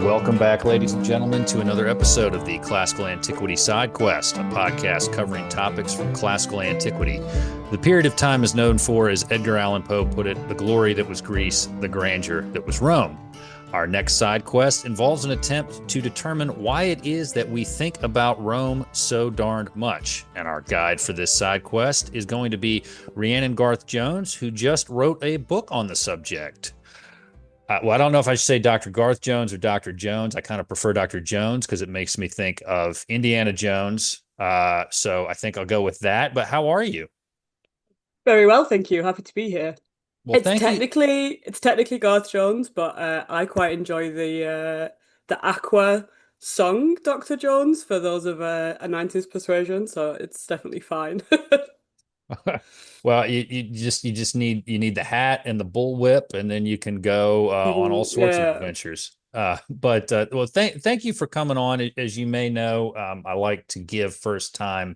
Welcome back, ladies and gentlemen, to another episode of the Classical Antiquity Sidequest, a podcast covering topics from classical antiquity. The period of time is known for, as Edgar Allan Poe put it, the glory that was Greece, the grandeur that was Rome. Our next side quest involves an attempt to determine why it is that we think about Rome so darned much. And our guide for this side quest is going to be Rhiannon Garth Jones, who just wrote a book on the subject. Well, I don't know if I should say Dr. Garth Jones or Dr. Jones. I kind of prefer Dr. Jones because it makes me think of Indiana Jones. So I think I'll go with that. But how are you? Very well, thank you. Happy to be here. Well, It's thank you. technically Garth Jones, but I quite enjoy the Aqua song Dr. Jones for those of a 90s persuasion, so it's definitely fine. Well, you just need the hat and the bullwhip, and then you can go on all sorts of Yeah. adventures. But well, thank you for coming on. As you may know, I like to give first time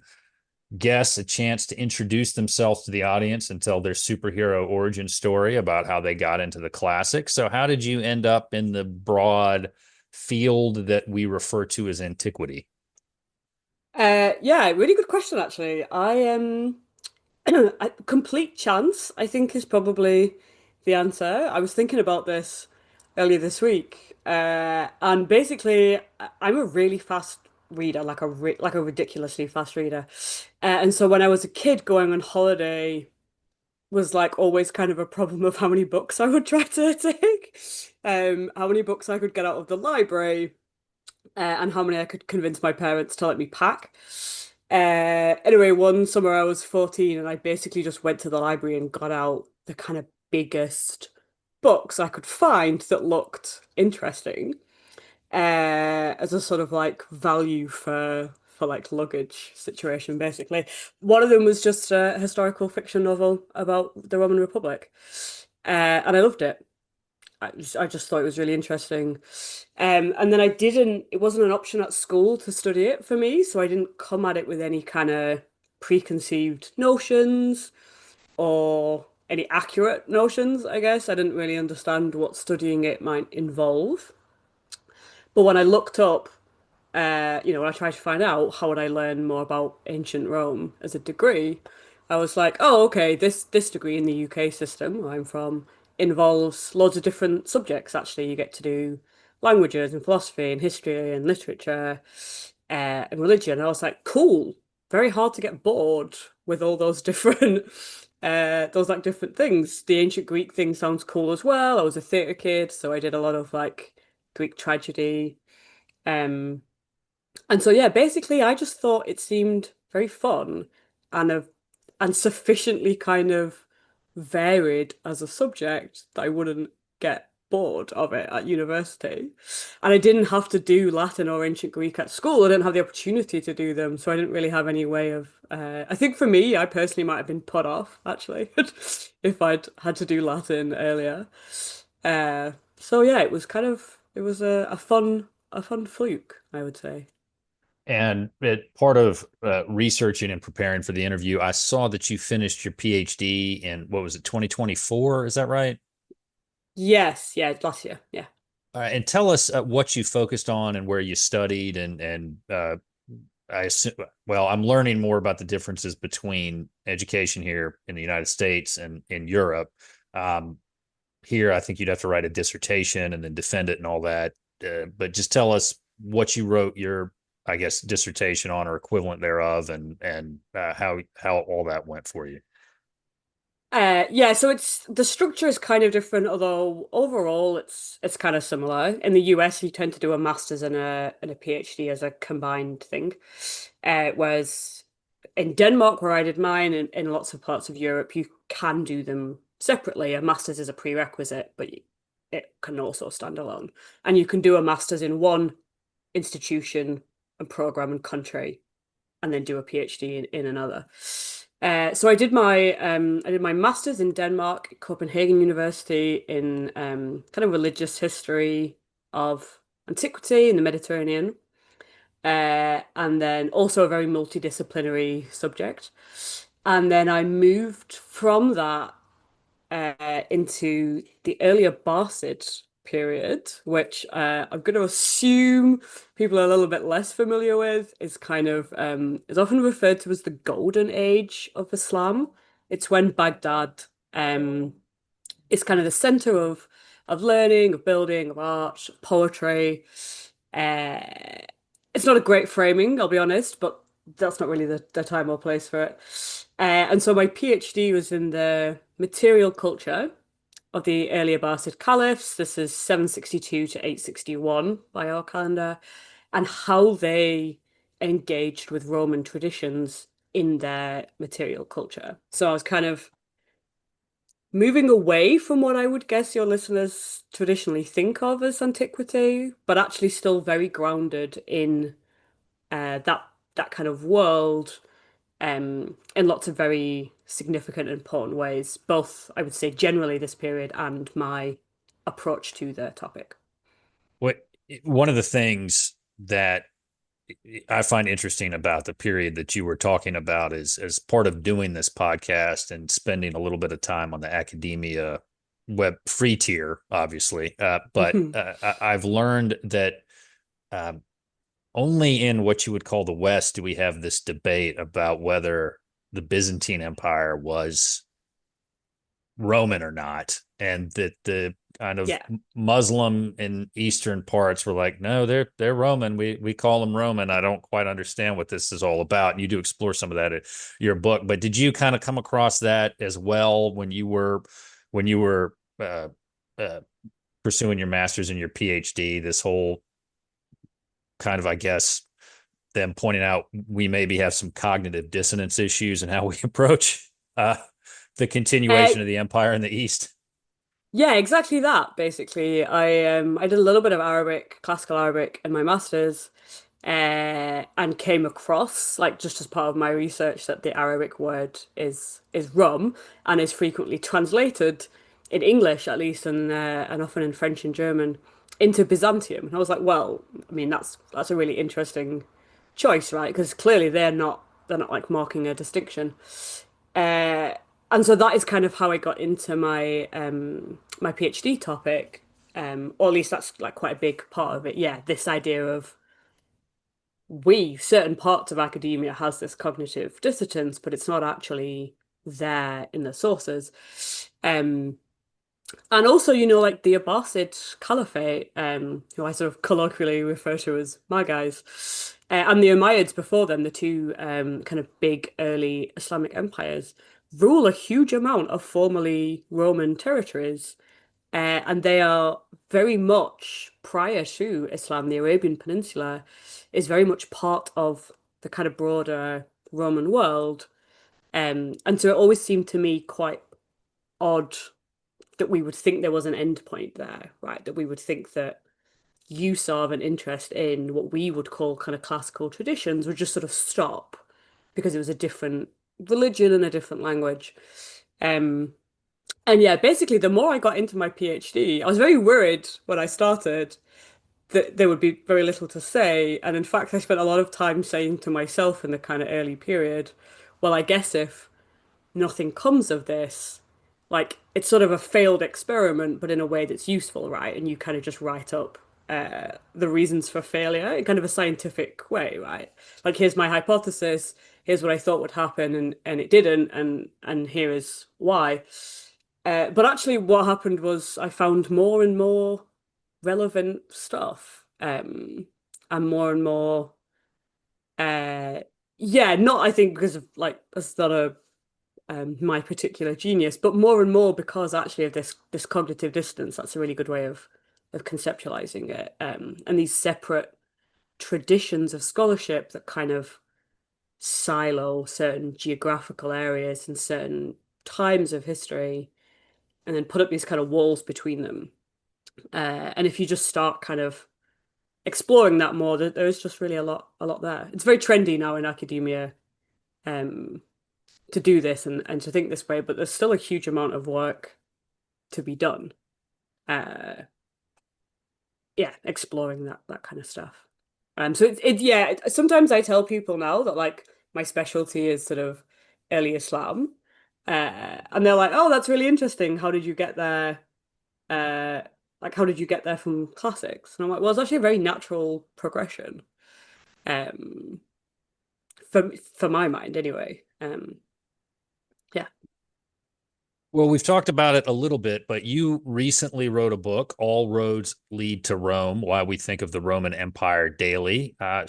guests a chance to introduce themselves to the audience and tell their superhero origin story about how they got into the classics. So, how did you end up in the broad field that we refer to as antiquity? Yeah, really good question actually. Complete chance, I think, is probably the answer. I was thinking about this earlier this week, and basically, I'm a really fast reader, like a ridiculously fast reader. And so when I was a kid, going on holiday was like always kind of a problem of how many books I would try to take, how many books I could get out of the library, and how many I could convince my parents to let me pack. Anyway, one summer I was 14 and I basically just went to the library and got out the kind of biggest books I could find that looked interesting, as a sort of like value for like luggage situation, basically. One of them was just a historical fiction novel about the Roman Republic, and I loved it. I just thought it was really interesting. And then it wasn't an option at school to study it for me, so I didn't come at it with any kind of preconceived notions or any accurate notions, I guess. I didn't really understand what studying it might involve. But when I looked up, when I tried to find out how would I learn more about ancient Rome as a degree, I was like, oh, okay, this degree in the UK system where I'm from involves loads of different subjects. Actually, you get to do languages and philosophy and history and literature, and religion. And I was like, cool. Very hard to get bored with all those different, those like different things. The ancient Greek thing sounds cool as well. I was a theatre kid, so I did a lot of like Greek tragedy. Um, and so yeah, basically I just thought it seemed very fun and sufficiently kind of varied as a subject that I wouldn't get bored of it at university. And I didn't have to do Latin or ancient Greek at school. I didn't have the opportunity to do them, so I didn't really have any way of I think for me, I personally might have been put off actually if I'd had to do Latin earlier. So yeah, it was a fun fluke, I would say. And part of researching and preparing for the interview, I saw that you finished your PhD in what was it, 2024? Is that right? Yes, yeah, last year. Yeah. And tell us what you focused on and where you studied, and I assume, well, I'm learning more about the differences between education here in the United States and in Europe. Um, Here, I think you'd have to write a dissertation and then defend it and all that. But just tell us what you wrote your, I guess, dissertation on or equivalent thereof, and how all that went for you. Yeah, so it's the structure is kind of different, although overall it's kind of similar. In the US, you tend to do a master's and a PhD as a combined thing. Whereas in Denmark, where I did mine, and in lots of parts of Europe, you can do them separately. A master's is a prerequisite, but it can also stand alone. And you can do a master's in one institution and program and country, and then do a PhD in another. So I did my master's in Denmark, Copenhagen University, in kind of religious history of antiquity in the Mediterranean, and then also a very multidisciplinary subject. And then I moved from that into the earlier Barcid period, which I'm going to assume people are a little bit less familiar with, is kind of is often referred to as the golden age of Islam. It's when Baghdad um, is kind of the center of learning, of building, of art, poetry. Uh, it's not a great framing, I'll be honest, but that's not really the time or place for it. And so my PhD was in the material culture of the early Abbasid caliphs. This is 762 to 861 by our calendar, and how they engaged with Roman traditions in their material culture. So I was kind of moving away from what I would guess your listeners traditionally think of as antiquity, but actually still very grounded in that kind of world in lots of very significant and important ways, both I would say generally this period and my approach to the topic. What one of the things that I find interesting about the period that you were talking about is as part of doing this podcast and spending a little bit of time on the academia web free tier, obviously. But I've learned that um, only in what you would call the West do we have this debate about whether the Byzantine Empire was Roman or not, and that the kind of Yeah. Muslim and Eastern parts were like, no, they're Roman. We call them Roman. I don't quite understand what this is all about. And you do explore some of that in your book. But did you kind of come across that as well when you were uh, pursuing your master's and your PhD? This whole kind of, I guess, them pointing out we maybe have some cognitive dissonance issues in how we approach the Uh, continuation of the empire in the East. Yeah, exactly that, basically. I did a little bit of Arabic, classical Arabic in my master's, and came across, like just as part of my research, that the Arabic word is rum and is frequently translated in English at least and often in French and German into Byzantium. And I was like, well, I mean that's a really interesting choice, right? Because clearly they're not like marking a distinction. Uh, and so that is kind of how I got into my PhD topic, or at least that's like quite a big part of it. Yeah, this idea of certain parts of academia has this cognitive dissonance, but it's not actually there in the sources. Um, and also, like the Abbasid Caliphate, who I sort of colloquially refer to as my guys, and the Umayyads before them, the two kind of big early Islamic empires, rule a huge amount of formerly Roman territories. And they are very much prior to Islam, the Arabian Peninsula is very much part of the kind of broader Roman world. And so it always seemed to me quite odd that we would think there was an end point there, right? That we would think that use of an interest in what we would call kind of classical traditions would just sort of stop because it was a different religion and a different language. Um, and yeah, basically, the more I got into my PhD, I was very worried when I started that there would be very little to say. And in fact, I spent a lot of time saying to myself in the kind of early period, well, I guess if nothing comes of this, like it's sort of a failed experiment, but in a way that's useful, right? And you kind of just write up the reasons for failure in kind of a scientific way, right? Like here's my hypothesis, here's what I thought would happen, and it didn't, and here is why. But actually, what happened was I found more and more relevant stuff, and more and more. Uh, yeah, not I think because of like that's not a my particular genius, but more and more because actually of this cognitive distance. That's a really good way of conceptualizing it. And these separate traditions of scholarship that kind of silo certain geographical areas and certain times of history, and then put up these kind of walls between them. And if you just start kind of exploring that more, there's just really a lot there. It's very trendy now in academia. Um, to do this and to think this way, but there's still a huge amount of work to be done. Uh, yeah, exploring that kind of stuff. So yeah. Sometimes I tell people now that like my specialty is sort of early Islam, and they're like, "Oh, that's really interesting. How did you get there?" like, how did you get there from classics? And I'm like, well, it's actually a very natural progression, um, for my mind anyway. Yeah. Well, we've talked about it a little bit, but you recently wrote a book, All Roads Lead to Rome, Why We Think of the Roman Empire Daily. I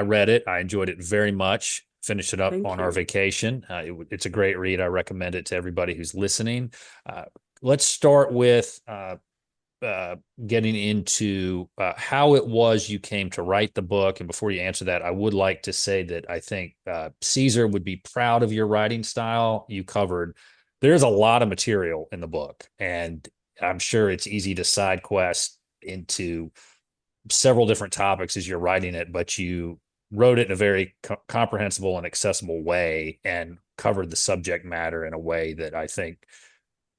read it. I enjoyed it very much. Finished it up Thank on our you. vacation. It's a great read. I recommend it to everybody who's listening. Uh, let's start with uh, getting into how it was you came to write the book. And before you answer that, I would like to say that I think Caesar would be proud of your writing style. You covered, there's a lot of material in the book, and I'm sure it's easy to side quest into several different topics as you're writing it, but you wrote it in a very comprehensible and accessible way and covered the subject matter in a way that I think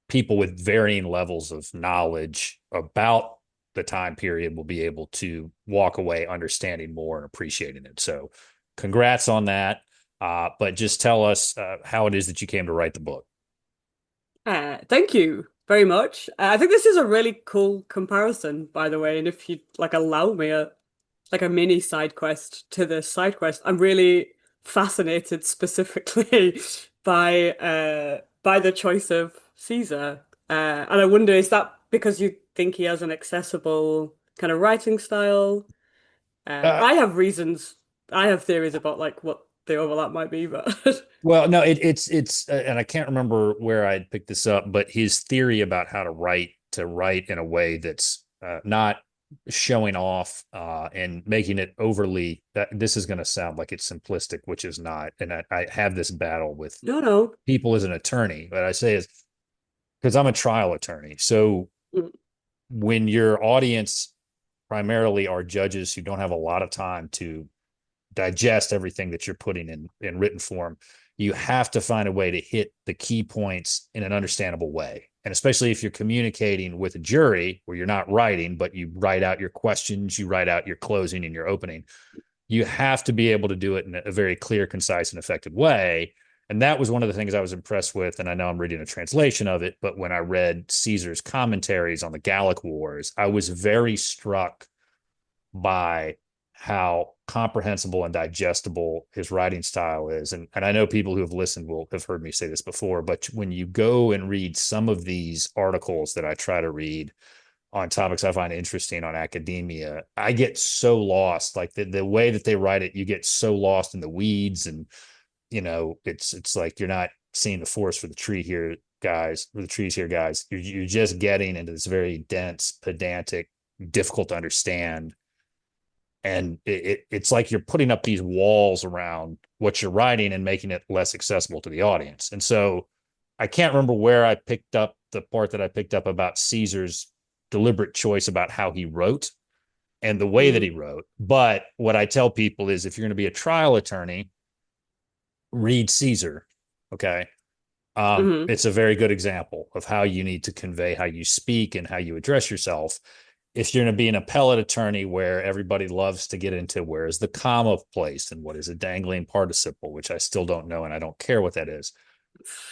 people with varying levels of knowledge about the time period will be able to walk away understanding more and appreciating it. So, congrats on that. But just tell us how it is that you came to write the book. Thank you very much. I think this is a really cool comparison, by the way. And if you like allow me a mini side quest to the side quest, I'm really fascinated specifically by the choice of Caesar. And I wonder, is that because you think he has an accessible kind of writing style? Uh, I have reasons, I have theories about like what the overlap might be, but well, no, and I can't remember where I picked this up, but his theory about how to write in a way that's not showing off and making it overly. This is going to sound like it's simplistic, which is not. And I have this battle with no, no. people as an attorney, but I say is because I'm a trial attorney. So Mm, when your audience primarily are judges who don't have a lot of time to digest everything that you're putting in written form, you have to find a way to hit the key points in an understandable way. And especially if you're communicating with a jury where you're not writing, but you write out your questions, you write out your closing and your opening, you have to be able to do it in a very clear, concise, and effective way. And that was one of the things I was impressed with. And I know I'm reading a translation of it, but when I read Caesar's commentaries on the Gallic Wars, I was very struck by how comprehensible and digestible his writing style is. And I know people who have listened will have heard me say this before, but when you go and read some of these articles that I try to read on topics I find interesting on academia, I get so lost. Like the way that they write it, you get so lost in the weeds, and it's like you're not seeing the forest for the tree here, guys, or the trees here, guys. You're just getting into this very dense, pedantic, difficult to understand, and it's like you're putting up these walls around what you're writing and making it less accessible to the audience. And so I can't remember where I picked up the part that I picked up about Caesar's deliberate choice about how he wrote and the way that he mm, wrote. But what I tell people is if you're going to be a trial attorney, read Caesar. Okay. mhm. It's a very good example of how you need to convey how you speak and how you address yourself. If you're going to be an appellate attorney where everybody loves to get into where is the comma placed and what is a dangling participle, which I still don't know and I don't care what that is,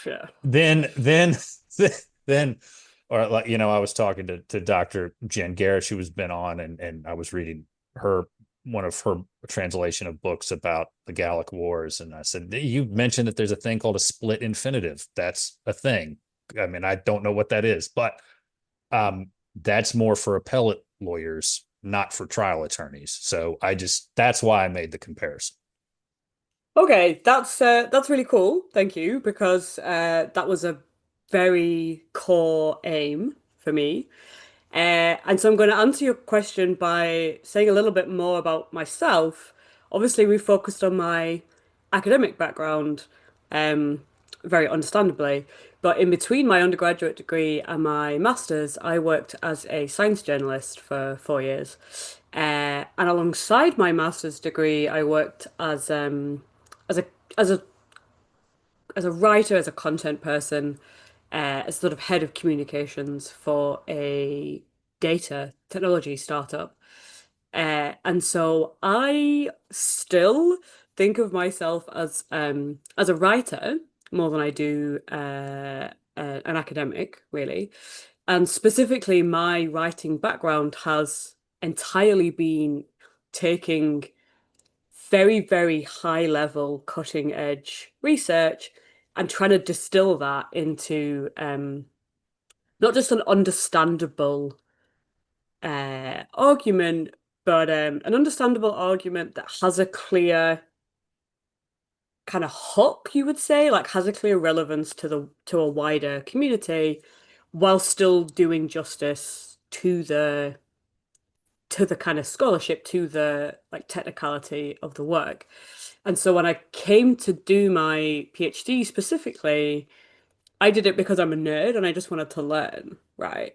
Yeah. then then or like I was talking to Dr. Jen Garish, who has been on, and I was reading her one of her translation of books about the Gallic Wars, and I said, you mentioned that there's a thing called a split infinitive. That's a thing. I mean, I don't know what that is, but that's more for appellate lawyers, not for trial attorneys. So that's why I made the comparison. Okay, that's really cool. Thank you, because that was a very core aim for me. And so I'm going to answer your question by saying a little bit more about myself. Obviously, we focused on my academic background, um, very understandably. But in between my undergraduate degree and my master's, I worked as a science journalist for 4 years. And alongside my master's degree, I worked as a as a as a writer, as a content person, as sort of head of communications for a data technology startup. And so I still think of myself as a writer more than I do an academic, really. And specifically, my writing background has entirely been taking very, very high level, cutting edge research and trying to distill that into not just an understandable argument, but an understandable argument that has a clear kind of hook, you would say, like has a clear relevance to a wider community, while still doing justice to the kind of scholarship, to the like technicality of the work. And so when I came to do my PhD specifically, I did it because I'm a nerd and I just wanted to learn, right?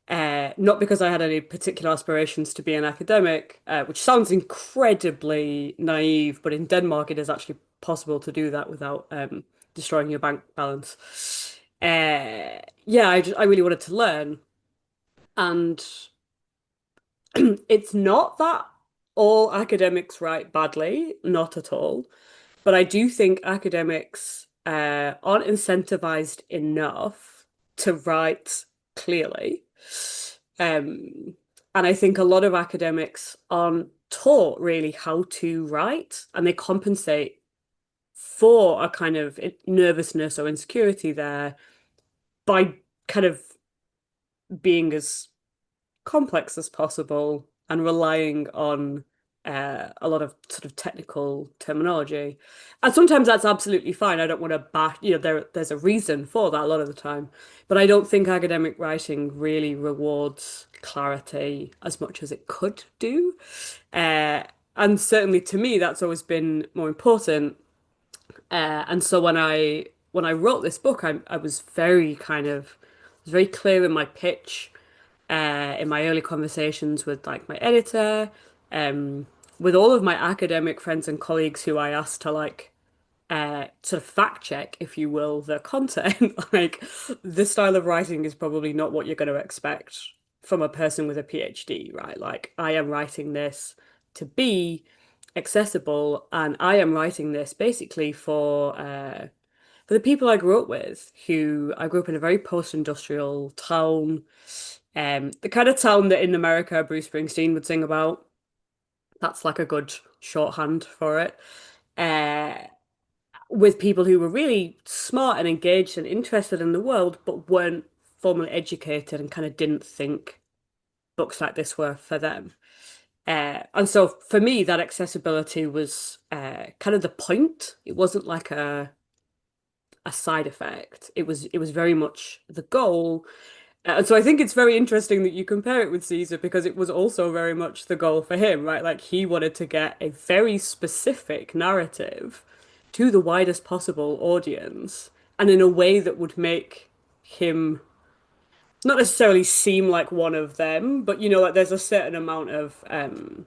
Not because I had any particular aspirations to be an academic, which sounds incredibly naive, but in Denmark it is actually possible to do that without destroying your bank balance. Yeah, I really wanted to learn, and it's not that all academics write badly, not at all. But I do think academics aren't incentivized enough to write clearly. Um, and I think a lot of academics aren't taught really how to write, and they compensate for a kind of nervousness or insecurity there by kind of being as complex as possible and relying on a lot of sort of technical terminology. And sometimes that's absolutely fine. I don't want to bash, there's a reason for that a lot of the time. But I don't think academic writing really rewards clarity as much as it could do. Uh, and certainly to me, that's always been more important. And so when I wrote this book, I was very kind of was very clear in my pitch in my early conversations with like my editor, um, with all of my academic friends and colleagues who I asked to like sort of fact check, if you will, the content. Like this style of writing is probably not what you're going to expect from a person with a PhD, right? Like I am writing this to be accessible, and I am writing this basically for the people I grew up with, who I grew up in a very post-industrial town, the kind of town that in America Bruce Springsteen would sing about. That's like a good shorthand for it. Uh, with people who were really smart and engaged and interested in the world, but weren't formally educated and kind of didn't think books like this were for them. And so for me, that accessibility was kind of the point. It wasn't like a side effect. It was very much the goal. And so I think it's very interesting that you compare it with Caesar because it was also very much the goal for him, right? Like he wanted to get a very specific narrative to the widest possible audience and in a way that would make him not necessarily seem like one of them, but like there's a certain amount of kind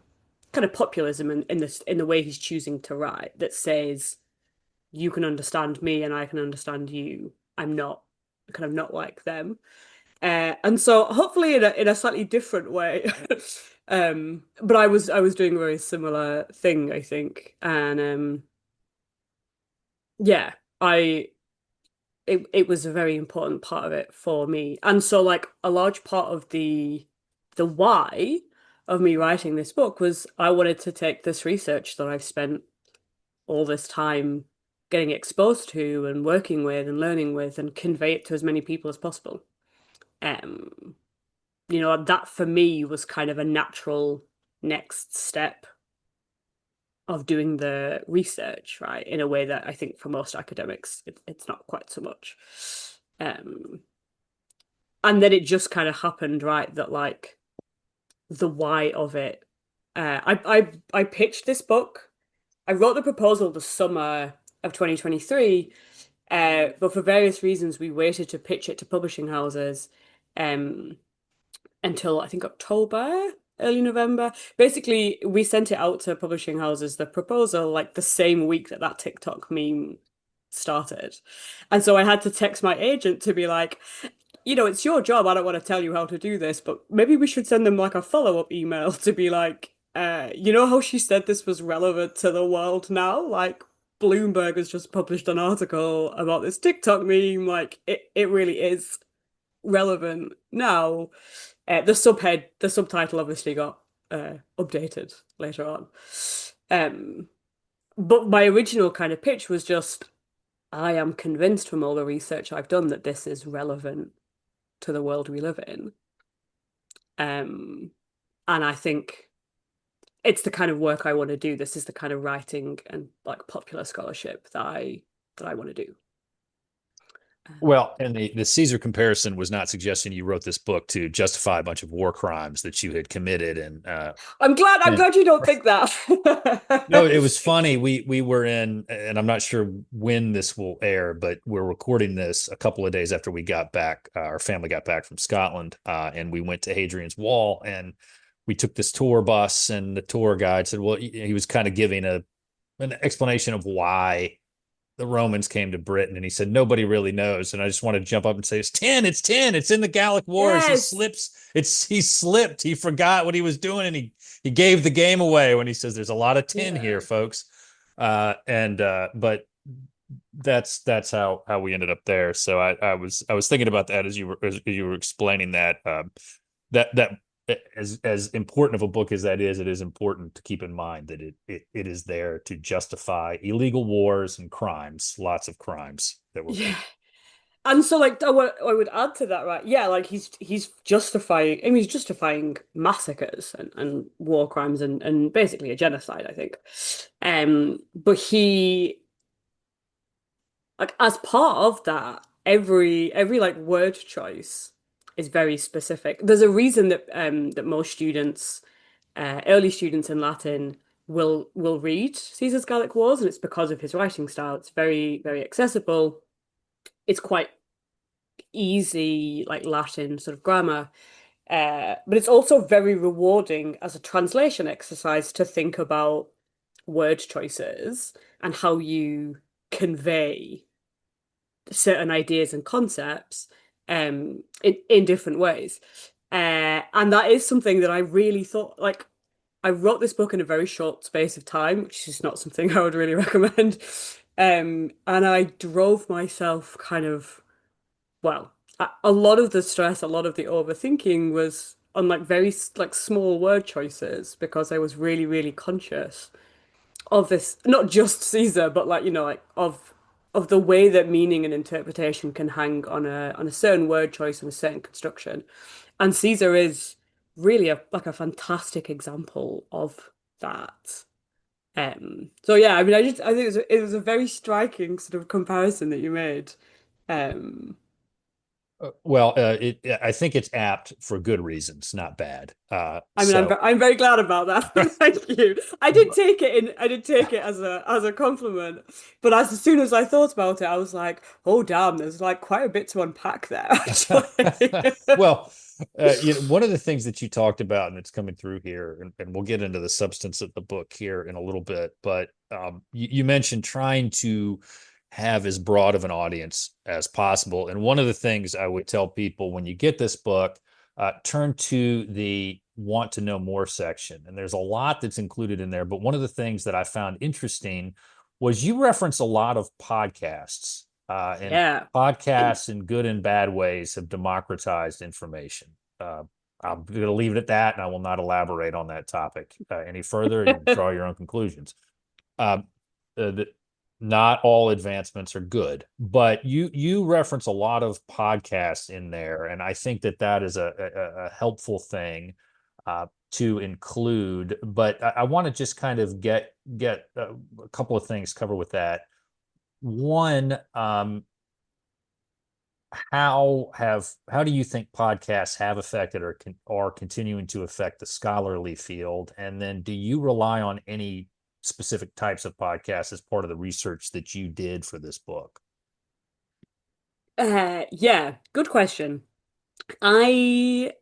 of populism in this in the way he's choosing to write that says you can understand me and I can understand you. I'm not kind of not like them. And so hopefully in a slightly different way. But I was doing a very similar thing, I think. And yeah, I it was a very important part of it for me. And so like a large part of the why of me writing this book was I wanted to take this research that I've spent all this time getting exposed to and working with and learning with and convey it to as many people as possible. Um, that for me was kind of a natural next step of doing the research, right? In a way that I think for most academics, it's not quite so much. Um, and then it just kind of happened, right? That like the why of it. I pitched this book. I wrote the proposal the summer of 2023, but for various reasons, we waited to pitch it to publishing houses. Um, until I think October, early November. Basically, we sent it out to publishing houses, the proposal, like the same week that that TikTok meme started. And so I had to text my agent to be like, it's your job. I don't want to tell you how to do this, but maybe we should send them like a follow-up email to be like, you know how she said this was relevant to the world now? Like, Bloomberg has just published an article about this TikTok meme. Like, it really is relevant now. The subtitle obviously got updated later on. Um, but my original kind of pitch was just, I am convinced from all the research I've done that this is relevant to the world we live in. Um, and I think it's the kind of work I want to do. This is the kind of writing and like popular scholarship that I want to do. Um, Well, and the Caesar comparison was not suggesting you wrote this book to justify a bunch of war crimes that you had committed and I'm glad you don't think no, that. it was funny. We were in, and I'm not sure when this will air, but we're recording this a couple of days after we got back. Our family got back from Scotland, and we went to Hadrian's Wall, and we took this tour bus, and the tour guide said, well, he was kind of giving an explanation of why the Romans came to Britain, and he said nobody really knows. And I just want to jump up and say, it's 10, it's in the Gallic Wars. He Yes. slips, he slipped, he forgot what he was doing, and he gave the game away when he says there's a lot of 10 here, Yeah. folks. And but that's how we ended up there. So I was thinking about that as you were explaining that that as important of a book as that is, it is important to keep in mind that it is there to justify illegal wars and crimes, lots of crimes that were Yeah. made. And so like I would add to that, right? Yeah, like he's justifying I mean he's justifying massacres and war crimes and basically a genocide, I think. But he like as part of that, every like word choice is very specific. There's a reason that that most students, early students in Latin will read Caesar's Gallic Wars, and it's because of his writing style. It's very, very accessible. It's quite easy, like Latin sort of grammar. But it's also very rewarding as a translation exercise to think about word choices and how you convey certain ideas and concepts in different ways. And that is something that I really thought like I wrote this book in a very short space of time, which is not something I would really recommend. And I drove myself kind of well, a lot of the stress, a lot of the overthinking was on like very like small word choices because I was really, really conscious of this, not just Caesar, but like, like of the way that meaning and interpretation can hang on a certain word choice and a certain construction. And Caesar is really a fantastic example of that. So yeah, I mean, I think it was a very striking sort of comparison that you made. Um, Well, I think it's apt for good reasons, not bad. I mean, So I'm very glad about that. Thank you. I did take it as a compliment. But as soon as I thought about it, I was like, oh damn, there's like quite a bit to unpack there, actually. well, one of the things that you talked about, and it's coming through here, and we'll get into the substance of the book here in a little bit, but you mentioned trying to have as broad of an audience as possible. And one of the things I would tell people when you get this book, turn to the want to know more section. And there's a lot that's included in there. But one of the things that I found interesting was you reference a lot of podcasts. And Yeah. podcasts in good and bad ways have democratized information. I'm going to leave it at that, and I will not elaborate on that topic any further. You can draw your own conclusions. Uh, the, not all advancements are good, but you reference a lot of podcasts in there, and I think that is a helpful thing to include. But I want to just kind of get a couple of things covered with that. One, how do you think podcasts have affected or are continuing to affect the scholarly field? And then do you rely on any specific types of podcasts as part of the research that you did for this book? Yeah, good question. I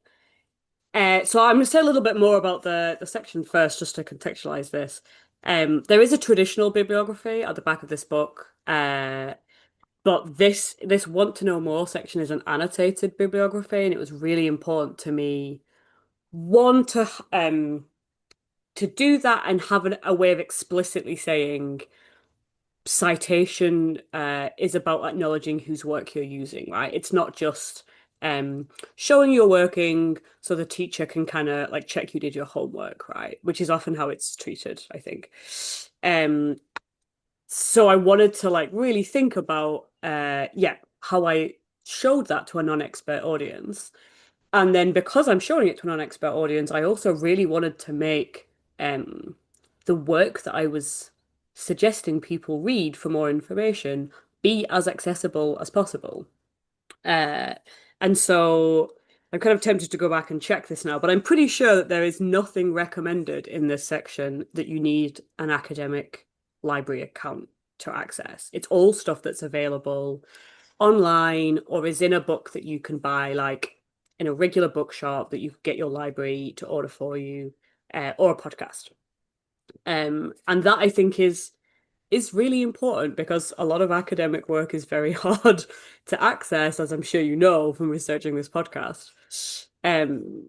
so I'm going to say a little bit more about the section first, just to contextualize this. There is a traditional bibliography at the back of this book, but this want to know more section is an annotated bibliography, and it was really important to me, one, to do that and have a way of explicitly saying citation is about acknowledging whose work you're using, right? It's not just showing you're working so the teacher can kind of like check you did your homework, right? Which is often how it's treated, I think. Um, so I wanted to like really think about yeah, how I showed that to a non-expert audience. And then because I'm showing it to a non-expert audience, I also really wanted to make the work that I was suggesting people read for more information be as accessible as possible. Uh, and so I'm kind of tempted to go back and check this now, but I'm pretty sure that there is nothing recommended in this section that you need an academic library account to access. It's all stuff that's available online or is in a book that you can buy, like in a regular bookshop that you get your library to order for you, or a podcast. And that I think is really important because a lot of academic work is very hard to access, as I'm sure you know from researching this podcast. Um,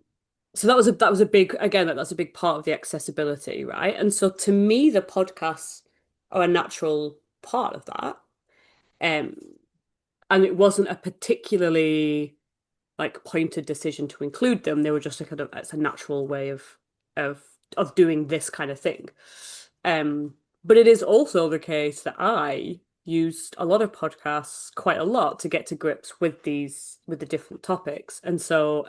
so that was a big again that's a big part of the accessibility, right? And so to me, the podcasts are a natural part of that. Um, and it wasn't a particularly like pointed decision to include them. They were just a kind of it's a natural way of of doing this kind of thing. Um, but it is also the case that I used a lot of podcasts quite a lot to get to grips with the different topics. And so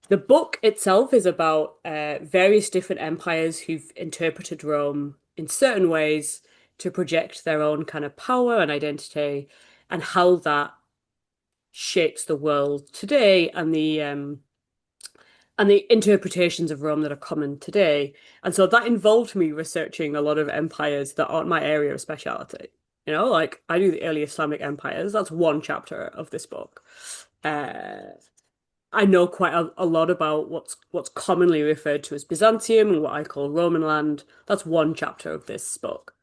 the book itself is about various different empires who've interpreted Rome in certain ways to project their own kind of power and identity, and how that shapes the world today and the interpretations of Rome that are common today. And so that involved me researching a lot of empires that aren't my area of speciality. You know, like I do the early Islamic empires. That's one chapter of this book. Uh, I know quite a lot about what's commonly referred to as Byzantium and what I call Roman land. That's one chapter of this book.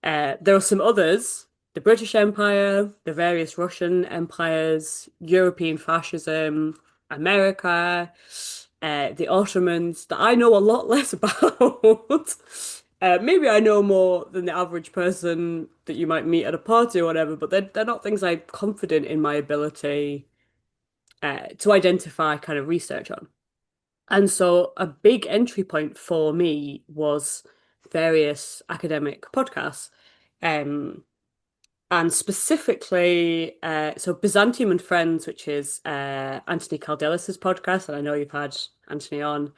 There are some others, the British Empire, the various Russian empires, European fascism, America, the Ottomans, that I know a lot less about. Maybe I know more than the average person that you might meet at a party or whatever, but they're not things I'm confident in my ability to identify kind of research on. And so a big entry point for me was various academic podcasts. Um, and specifically, so Byzantium and Friends, which is Anthony Caldelis's podcast, and I know you've had Anthony on.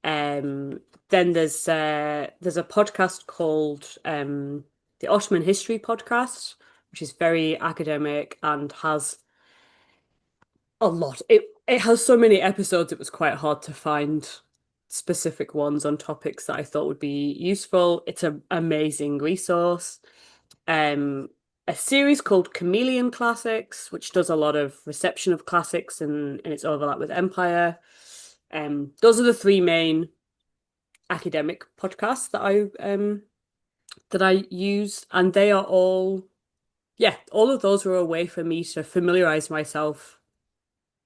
Then there's a podcast called the Ottoman History Podcast, which is very academic and has a lot. It has so many episodes, it was quite hard to find specific ones on topics that I thought would be useful. It's an amazing resource. Um, a series called Chameleon Classics, which does a lot of reception of classics and its overlap with Empire. Those are the three main academic podcasts that I use, and they are all yeah, all of those were a way for me to familiarize myself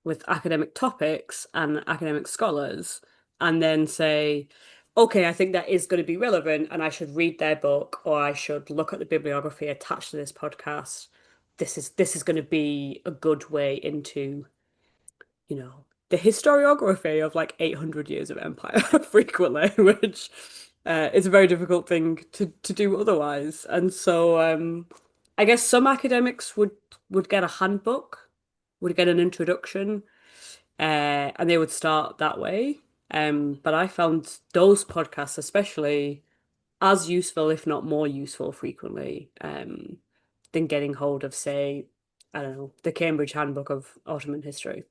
with academic topics and academic scholars, and then say, okay, I think that is going to be relevant, and I should read their book, or I should look at the bibliography attached to this podcast. This is going to be a good way into, you know, the historiography of like 800 years of empire frequently, which is a very difficult thing to do otherwise. And so I guess some academics would get a handbook, would get an introduction, and they would start that way. But I found those podcasts especially as useful, if not more useful, frequently than getting hold of, say, I don't know, the Cambridge Handbook of Ottoman History,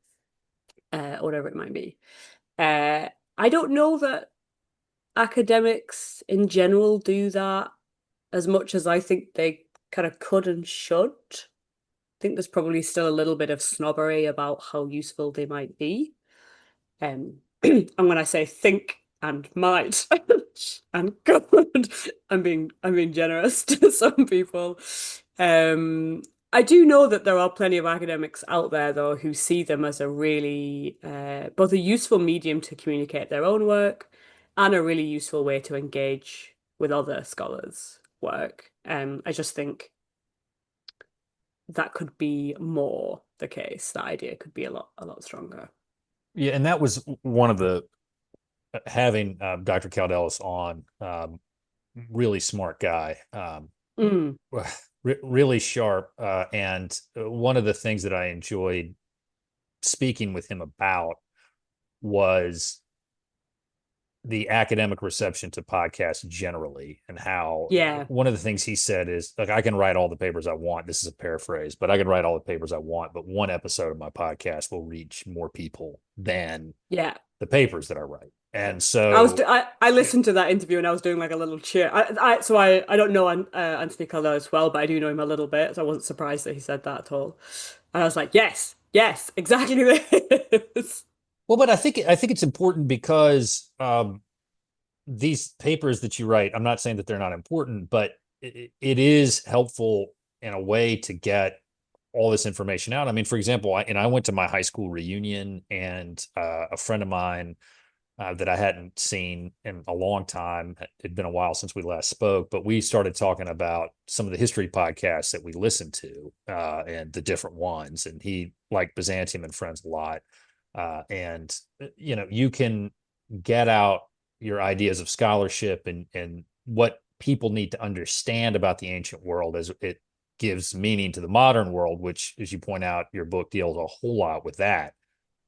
or whatever it might be. Uh, I don't know that academics in general do that as much as I think they kind of could and should. I think there's probably still a little bit of snobbery about how useful they might be. And when I say think and might and could, I'm being generous to some people. I do know that there are plenty of academics out there though who see them as a really both a useful medium to communicate their own work and a really useful way to engage with other scholars' work. I just think that could be more. the case. That idea could be a lot stronger. Yeah, and that was one of the having Dr. Caldelis on, really smart guy, Mm, really sharp, and one of the things that I enjoyed speaking with him about was the academic reception to podcasts generally, and how yeah, one of the things he said is, like, I can write all the papers I want. This is a paraphrase, but I can write all the papers I want, but one episode of my podcast will reach more people than yeah. the papers that I write. And so, I listened to that interview and I was doing like a little cheer. I don't know Anthony Calder as well, but I do know him a little bit, so I wasn't surprised that he said that at all. And I was like, yes, yes, exactly this. well, but I think it's important because these papers that you write, I'm not saying that they're not important, but it is helpful in a way to get all this information out. I mean, for example, I went to my high school reunion, and a friend of mine that I hadn't seen in a long time. It'd been a while since we last spoke, but we started talking about some of the history podcasts that we listened to, and the different ones. And he liked Byzantium and Friends a lot. And you can get out your ideas of scholarship and what people need to understand about the ancient world as it gives meaning to the modern world, which, as you point out, your book deals a whole lot with that.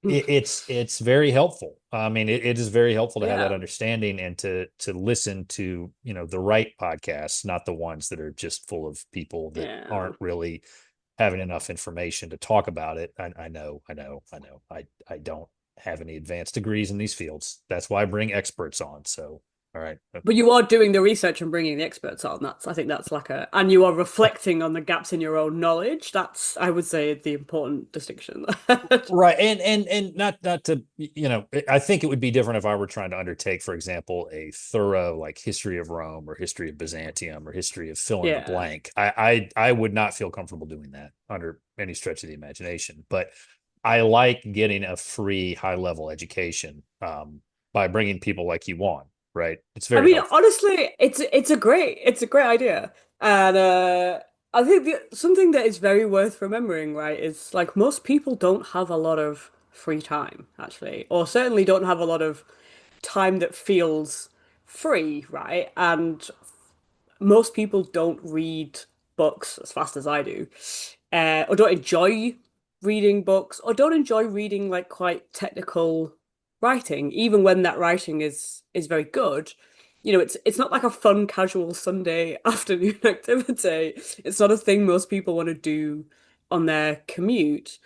It's very helpful. I mean, it is very helpful to have that Yeah, understanding, and to listen to, the right podcasts, not the ones that are just full of people that yeah. aren't really having enough information to talk about it. I know, I know, I know. I don't have any advanced degrees in these fields. That's why I bring experts on. So, all right. But you are doing the research and bringing the experts on. I think that's like and you are reflecting on the gaps in your own knowledge. That's, I would say, the important distinction. Right. And not to, I think it would be different if I were trying to undertake, for example, a thorough, like, history of Rome or history of Byzantium or history of fill in the Yeah. blank. I would not feel comfortable doing that under any stretch of the imagination. But I like getting a free high level education, by bringing people like you on, right? It's I very mean, helpful. honestly, it's a great idea. And I think something that is very worth remembering, right, is like most people don't have a lot of free time, actually, or certainly don't have a lot of time that feels free, right? And most people don't read books as fast as I do, or don't enjoy reading books, or don't enjoy reading like quite technical writing, even when that writing is very good. It's not like a fun, casual Sunday afternoon activity. It's not a thing most people want to do on their commute.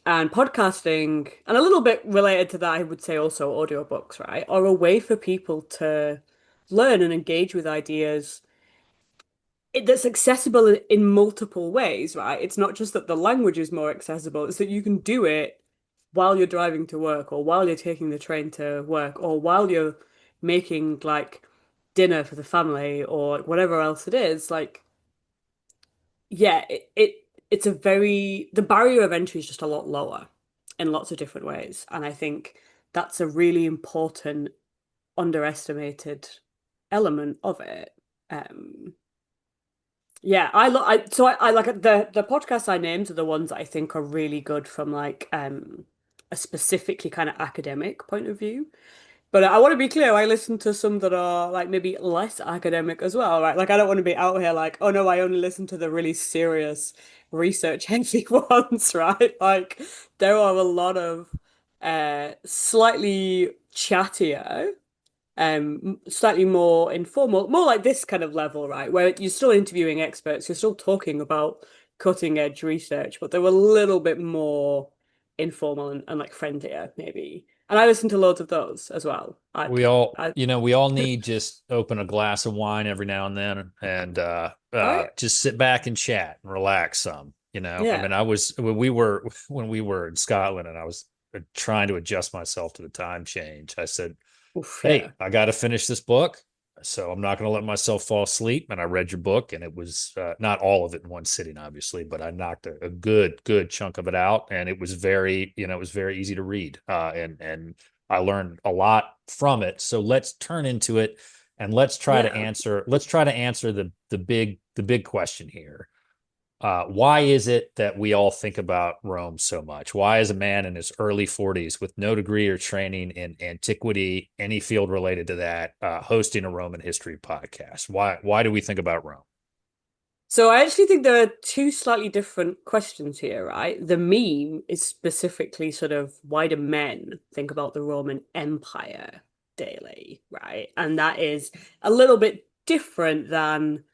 And podcasting, and a little bit related to that, I would say also audiobooks, right, are a way for people to learn and engage with ideas that's accessible in multiple ways, right? It's not just that the language is more accessible, it's that you can do it while you're driving to work, or while you're taking the train to work, or while you're making like dinner for the family, or whatever else it is. Like, yeah, it's a very the barrier of entry is just a lot lower in lots of different ways. And I think that's a really important underestimated element of it. Um, Yeah, I like the podcasts I named are the ones that I think are really good from like a specifically kind of academic point of view. But I want to be clear, I listen to some that are like maybe less academic as well, right? Like I don't want to be out here like, oh no, I only listen to the really serious research heavy ones, right? Like there are a lot of slightly chattier slightly more informal, more like this kind of level, right? Where you're still interviewing experts, you're still talking about cutting edge research, but they're a little bit more informal and like friendlier, maybe. And I listen to loads of those as well. We all, I, we all need just open a glass of wine every now and then, and right? just sit back and chat and relax some. I Yeah. mean, I was when we were in Scotland, and I was trying to adjust myself to the time change. I said, Oof, hey, yeah. I got to finish this book, so I'm not going to let myself fall asleep. And I read your book, and it was not all of it in one sitting, obviously, but I knocked a good chunk of it out, and it was very easy to read, and I learned a lot from it. So let's turn into it, and let's try to Yeah. answer the big question here. Why is it that we all think about Rome so much? Why is a man in his early 40s with no degree or training in antiquity, any field related to that, hosting a Roman history podcast? Why do we think about Rome? So I actually think there are two slightly different questions here, right? The meme is specifically sort of why do men think about the Roman Empire daily, right? And that is a little bit different than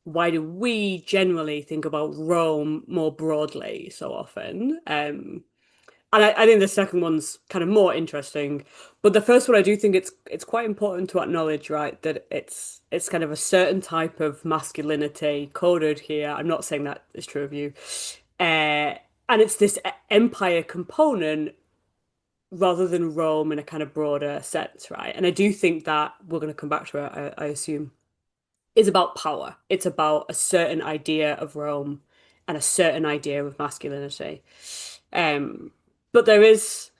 why do we generally think about Rome more broadly so often? And I think the second one's kind of more interesting. But the first one, I do think it's quite important to acknowledge, right, that it's kind of a certain type of masculinity coded here. I'm not saying that is true of you. And it's this empire component rather than Rome in a kind of broader sense, right? And I do think that we're going to come back to it, I assume, is about power. It's about a certain idea of Rome and a certain idea of masculinity. Um, but there is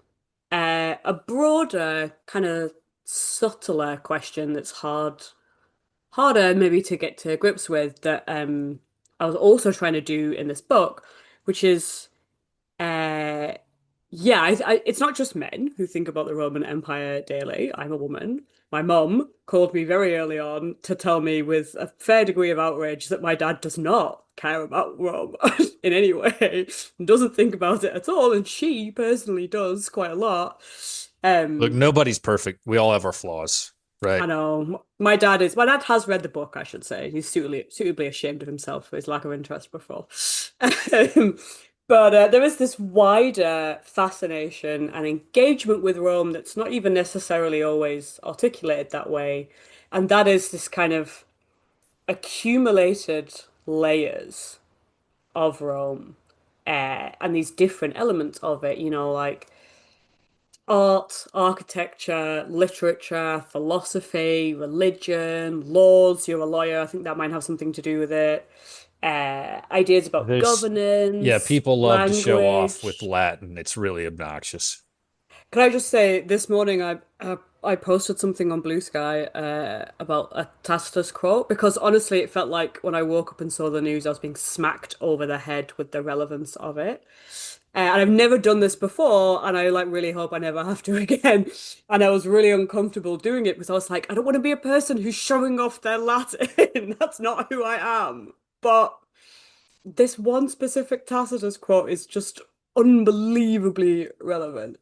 a broader, kind of subtler question that's harder maybe to get to grips with that I was also trying to do in this book, which is uh, yeah, it's not just men who think about the Roman Empire daily. I'm a woman. My mum called me very early on to tell me with a fair degree of outrage that my dad does not care about Rome in any way, doesn't think about it at all, and she personally does quite a lot. Look, Um, nobody's perfect. We all have our flaws, I right? know my dad has read the book, I should say. He's suitably ashamed of himself for his lack of interest before. Um, but there is this wider fascination and engagement with Rome that's not even necessarily always articulated that way. And that is this kind of accumulated layers of Rome, and these different elements of it, like art, architecture, literature, philosophy, religion, laws. You're a lawyer. I think that might have something to do with it. Ideas about There's, yeah, governance, people love to show off with language. Latin. It's really obnoxious. Can I just say, this morning I posted something on Blue Sky about a Tacitus quote because honestly, it felt like when I woke up and saw the news, I was being smacked over the head with the relevance of it. And I've never done this before, and I like really hope I never have to again. And I was really uncomfortable doing it because I was like, I don't want to be a person who's showing off their Latin. That's not who I am. But this one specific Tacitus quote is just unbelievably relevant.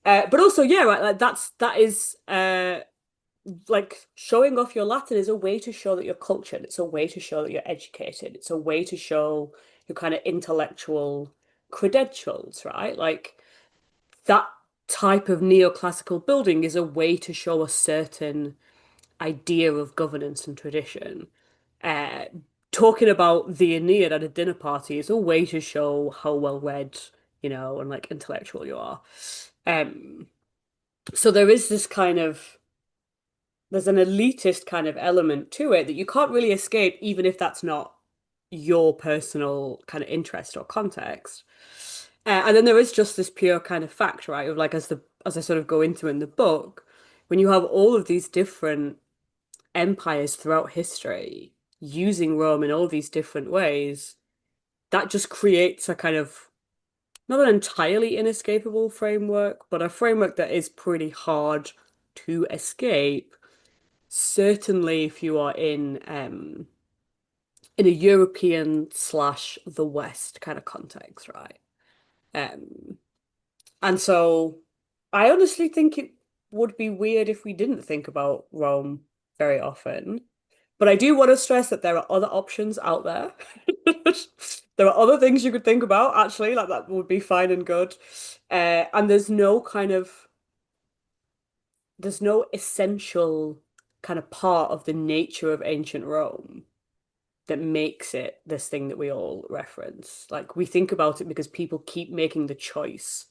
But also, yeah, right, like that is like showing off your Latin is a way to show that you're cultured. It's a way to show that you're educated. It's a way to show your kind of intellectual credentials, right? Like that type of neoclassical building is a way to show a certain idea of governance and tradition. Uh, Talking about the Aeneid at a dinner party is a way to show how well read, and like intellectual you are. Um, so there is this kind of there's an elitist kind of element to it that you can't really escape, even if that's not your personal kind of interest or context. And then there is just this pure kind of fact, right? Of like as I sort of go into in the book, when you have all of these different empires throughout history using Rome in all these different ways, that just creates a kind of not an entirely inescapable framework, but a framework that is pretty hard to escape. Certainly, if you are in a European slash the West kind of context, right? Um, and so I honestly think it would be weird if we didn't think about Rome very often. But I do want to stress that there are other options out there. There are other things you could think about, actually, like that would be fine and good. And there's no essential kind of part of the nature of ancient Rome that makes it this thing that we all reference. Like we think about it because people keep making the choice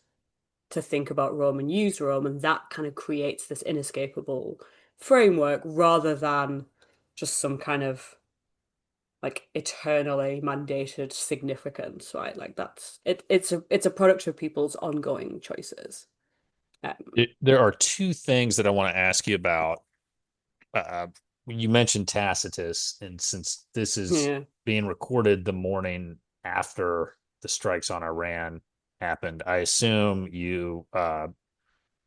to think about Rome and use Rome, and that kind of creates this inescapable framework rather than just some kind of like eternally mandated significance, right? Like that's it. It's a product of people's ongoing choices. There are two things that I want to ask you about. You mentioned Tacitus, and since this is Yeah. being recorded the morning after the strikes on Iran happened. I assume you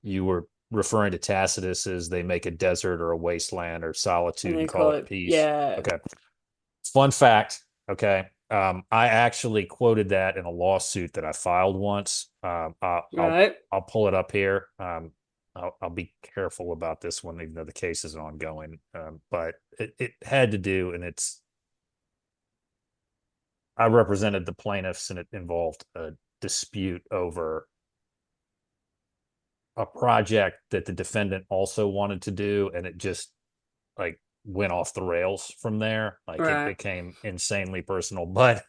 were referring to Tacitus as they make a desert or a wasteland or And solitude they and call call it it, peace. yeah, Okay. Fun fact. Okay. I actually quoted that in a lawsuit that I filed once. right. I'll pull it up here. I'll be careful about this one, even though the case is ongoing. But it had to do, and I represented the plaintiffs, and it involved a dispute over a project that the defendant also wanted to do, and it just like went off the rails from there. Like it Right. became insanely personal. But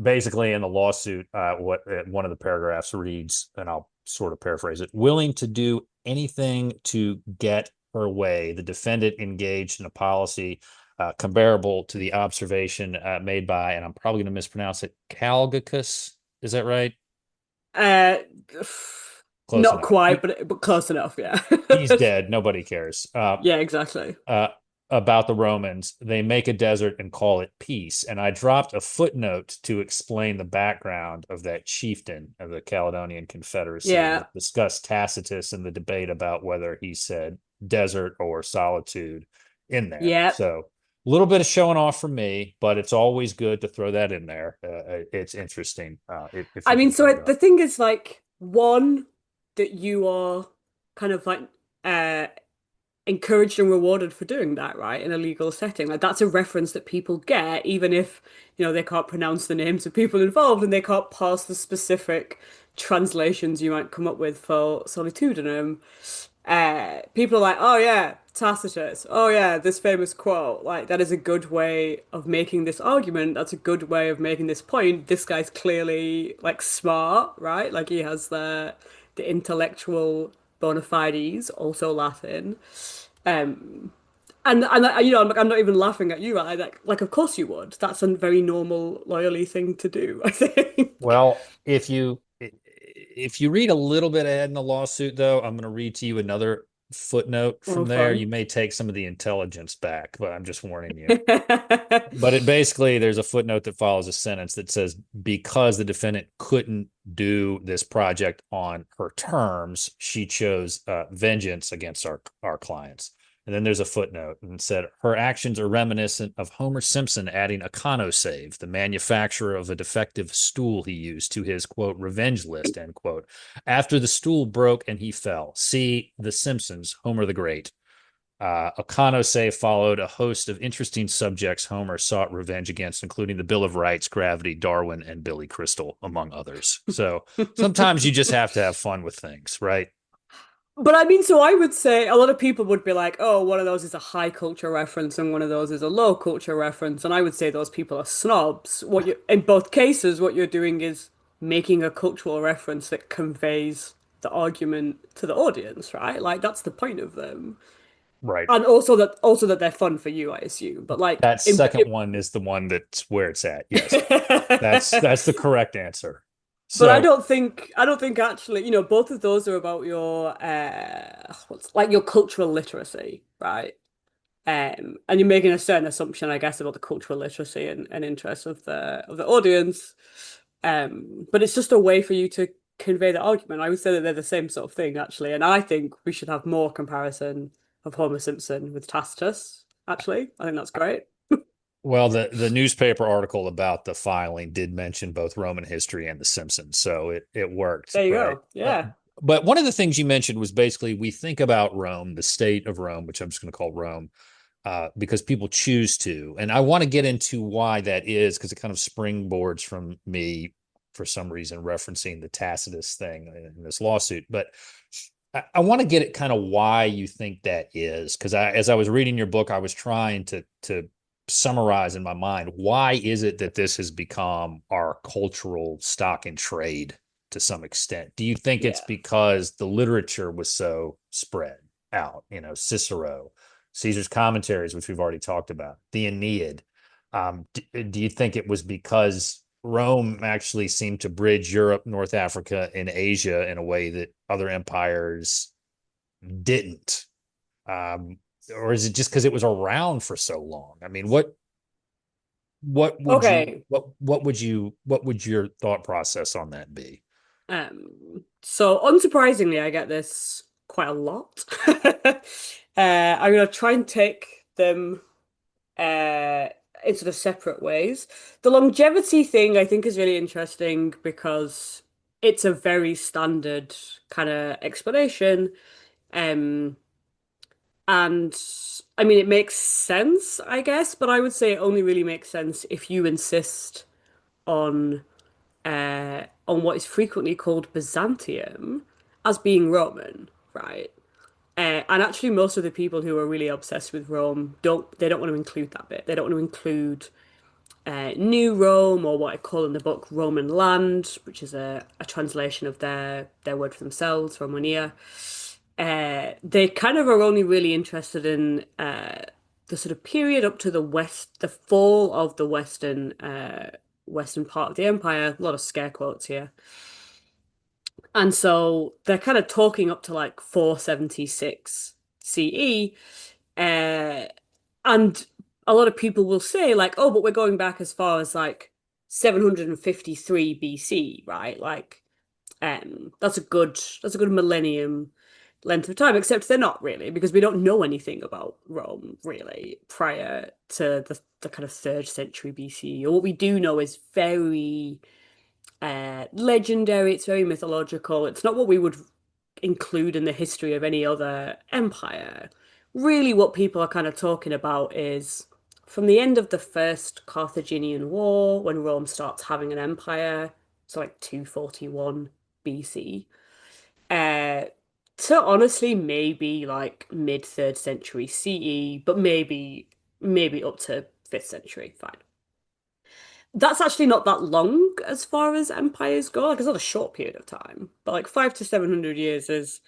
basically, in the lawsuit, what one of the paragraphs reads, and I'll sort of paraphrase it: willing to do anything to get her way, the defendant engaged in a policy comparable to the observation made by, and I'm probably going to mispronounce it, Calgacus. Is that right? Uh, Close not enough. quite, but close enough, yeah. He's dead. Nobody cares. Yeah, exactly. Uh, about the Romans, they make a desert and call it peace. And I dropped a footnote to explain the background of that chieftain of the Caledonian Confederacy, and Yeah. it discussed Tacitus and the debate about whether he said desert or solitude in there. Yeah. So a little bit of showing off from me, but it's always good to throw that in there. It's interesting if I you mean, can so bring it the up. thing is like one that you are kind of like uh encouraged and rewarded for doing that, right? In a legal setting. Like that's a reference that people get, even if, they can't pronounce the names of people involved and they can't parse the specific translations you might come up with for solitudinum. People are like, oh yeah, Tacitus. Oh yeah, this famous quote. Like that is a good way of making this argument. That's a good way of making this point. This guy's clearly like smart, right? Like he has the intellectual bona fides, also Latin. Um, I'm not even laughing at you. Like, of course you would. That's a very normal lawyerly thing to do, I think. Well, if you read a little bit ahead in the lawsuit, though, I'm going to read to you another footnote Oh, from there. fun. You may take some of the intelligence back, but I'm just warning you. But it basically, there's a footnote that follows a sentence that says, because the defendant couldn't do this project on her terms, she chose vengeance against our clients. And then there's a footnote and said her actions are reminiscent of Homer Simpson adding a conosave, the manufacturer of a defective stool he used, to his quote revenge list, end quote. After the stool broke and he fell. See The Simpsons, Homer the Great. Okanose followed a host of interesting subjects Homer sought revenge against, including the Bill of Rights, Gravity, Darwin, and Billy Crystal, among others. So sometimes you just have to have fun with things, right? But I mean, so I would say a lot of people would be like, oh, one of those is a high culture reference and one of those is a low culture reference. And I would say those people are snobs. In both cases, what you're doing is making a cultural reference that conveys the argument to the audience, right? Like that's the point of them. Right. And also that they're fun for you, I assume. But like That second one is the one that's where it's at. Yes. That's the correct answer. But I So, don't think I don't think actually, both of those are about your what's like your cultural literacy, right? And you're making a certain assumption, I guess, about the cultural literacy and interest of the audience. But it's just a way for you to convey the argument. I would say that they're the same sort of thing, actually. And I think we should have more comparison of Homer Simpson with Tacitus, actually. I think that's great. well, the newspaper article about the filing did mention both Roman history and The Simpsons, so it worked, There you right? go. Yeah. But one of the things you mentioned was basically we think about Rome, the state of Rome, which I'm just going to call Rome, because people choose to. And I want to get into why that is because it kind of springboards from me for some reason referencing the Tacitus thing in this lawsuit. But I want to get at kind of why you think that is, because as I was reading your book, I was trying to summarize in my mind why is it that this has become our cultural stock and trade to some extent? Do you think it's Yeah. because the literature was so spread out? Cicero, Caesar's commentaries, which we've already talked about, the Aeneid. Do you think it was because Rome actually seemed to bridge Europe, North Africa, and Asia in a way that other empires didn't? Or is it just because it was around for so long? I mean, what? Okay. what would your thought process on that be? So unsurprisingly, I get this quite a lot. I'm gonna try and take them in sort of separate ways. The longevity thing I think is really interesting because it's a very standard kind of explanation. Um, and I mean, it makes sense, I guess, but I would say it only really makes sense if you insist on on what is frequently called Byzantium as being Roman, right? And actually, most of the people who are really obsessed with Rome don't want to include that bit. They don't want to include New Rome, or what I call in the book Roman land, which is a translation of their word for themselves, Romania. They kind of are only really interested in the sort of period up to the fall of the western part of the empire. A lot of scare quotes here. And so they're kind of talking up to like 476 CE. Uh, and a lot of people will say, like, oh, but we're going back as far as like 753 BC, right? Like, that's a good millennium length of time, except they're not really, because we don't know anything about Rome really prior to the kind of third century BC. Or what we do know is very legendary, it's very mythological. It's not what we would include in the history of any other empire. Really, what people are kind of talking about is from the end of the First Carthaginian War, when Rome starts having an empire, so like 241 BC, uh, to honestly maybe like mid third century CE, but maybe up to fifth century. Fine. That's actually not that long as far as empires go. Like it's not a short period of time, but like 5 to 700 years is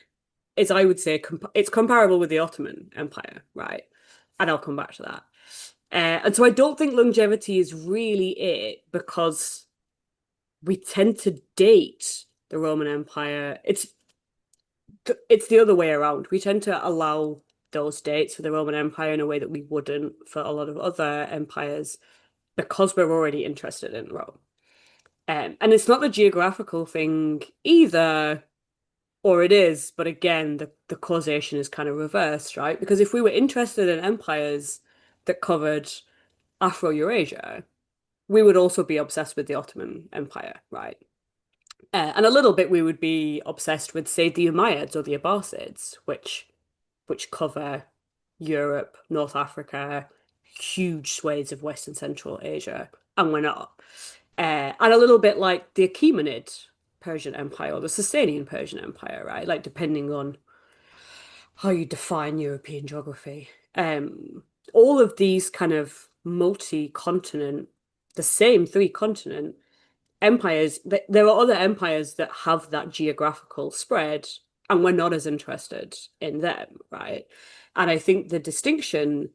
I would say it's comparable with the Ottoman Empire, right? And I'll come back to that. And so I don't think longevity is really it because we tend to date the Roman Empire. It's the other way around. We tend to allow those dates for the Roman Empire in a way that we wouldn't for a lot of other empires because we're already interested in Rome. And it's not the geographical thing either, or it is, but again, the causation is kind of reversed, right? Because if we were interested in empires that covered Afro-Eurasia, we would also be obsessed with the Ottoman Empire, right? And a little bit we would be obsessed with, say, the Umayyads or the Abbasids, which cover Europe, North Africa, huge swathes of West and Central Asia, and we're not. And a little bit like the Achaemenid Persian Empire or the Sasanian Persian Empire, right? Like depending on how you define European geography. All of these kind of multi-continent, the same three-continent empires, there are other empires that have that geographical spread, and we're not as interested in them, right? And I think the distinction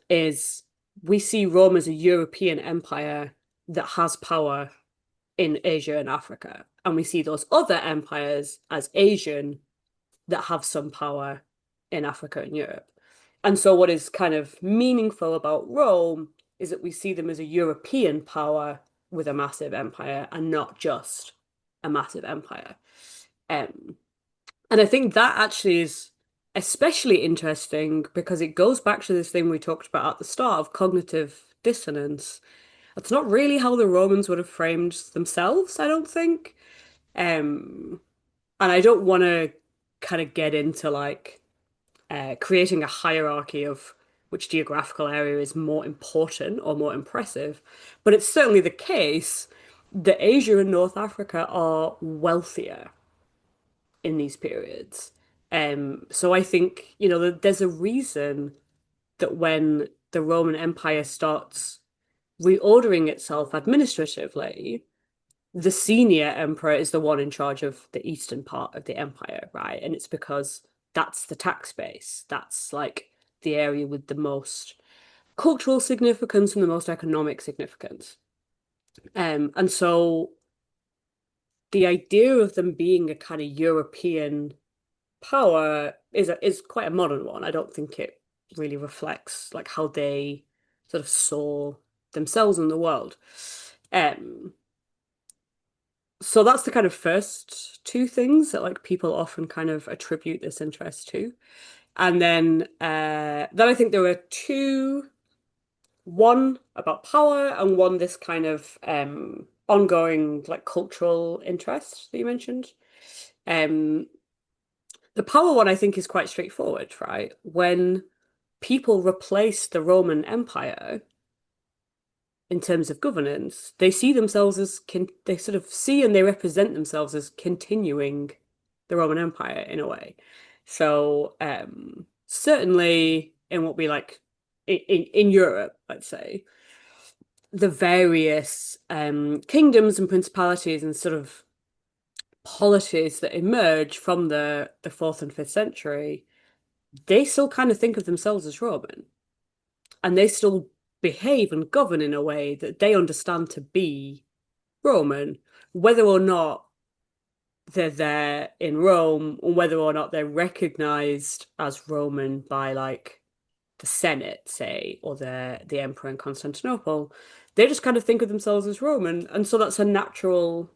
is we see Rome as a European empire that has power in Asia and Africa, and we see those other empires as Asian that have some power in Africa and Europe. And so, what is kind of meaningful about Rome is that we see them as a European power with a massive empire and not just a massive empire. Um, and I think that actually is especially interesting because it goes back to this thing we talked about at the start of cognitive dissonance. That's not really how the Romans would have framed themselves, I don't think. Um, and I don't want to kind of get into like creating a hierarchy of which geographical area is more important or more impressive, but it's certainly the case that Asia and North Africa are wealthier in these periods. So I think, there's a reason that when the Roman Empire starts reordering itself administratively, the senior emperor is the one in charge of the eastern part of the empire, right? And it's because that's the tax base. That's like the area with the most cultural significance and the most economic significance. And so the idea of them being a kind of European power is quite a modern one. I don't think it really reflects like how they sort of saw themselves and the world. Um, so that's the kind of first two things that like people often kind of attribute this interest to. And then I think there were two, one about power and one this kind of ongoing like cultural interest that you mentioned. Um, the power one I think is quite straightforward, right? When people replace the Roman Empire in terms of governance, they see themselves as they sort of see and they represent themselves as continuing the Roman Empire in a way. So certainly in what we like in Europe, let's say, the various kingdoms and principalities and sort of polities that emerge from the fourth and fifth century, they still kind of think of themselves as Roman, and they still behave and govern in a way that they understand to be Roman, whether or not they're there in Rome, or whether or not they're recognized as Roman by like the Senate, say, or the Emperor in Constantinople. They just kind of think of themselves as Roman, and so that's a natural.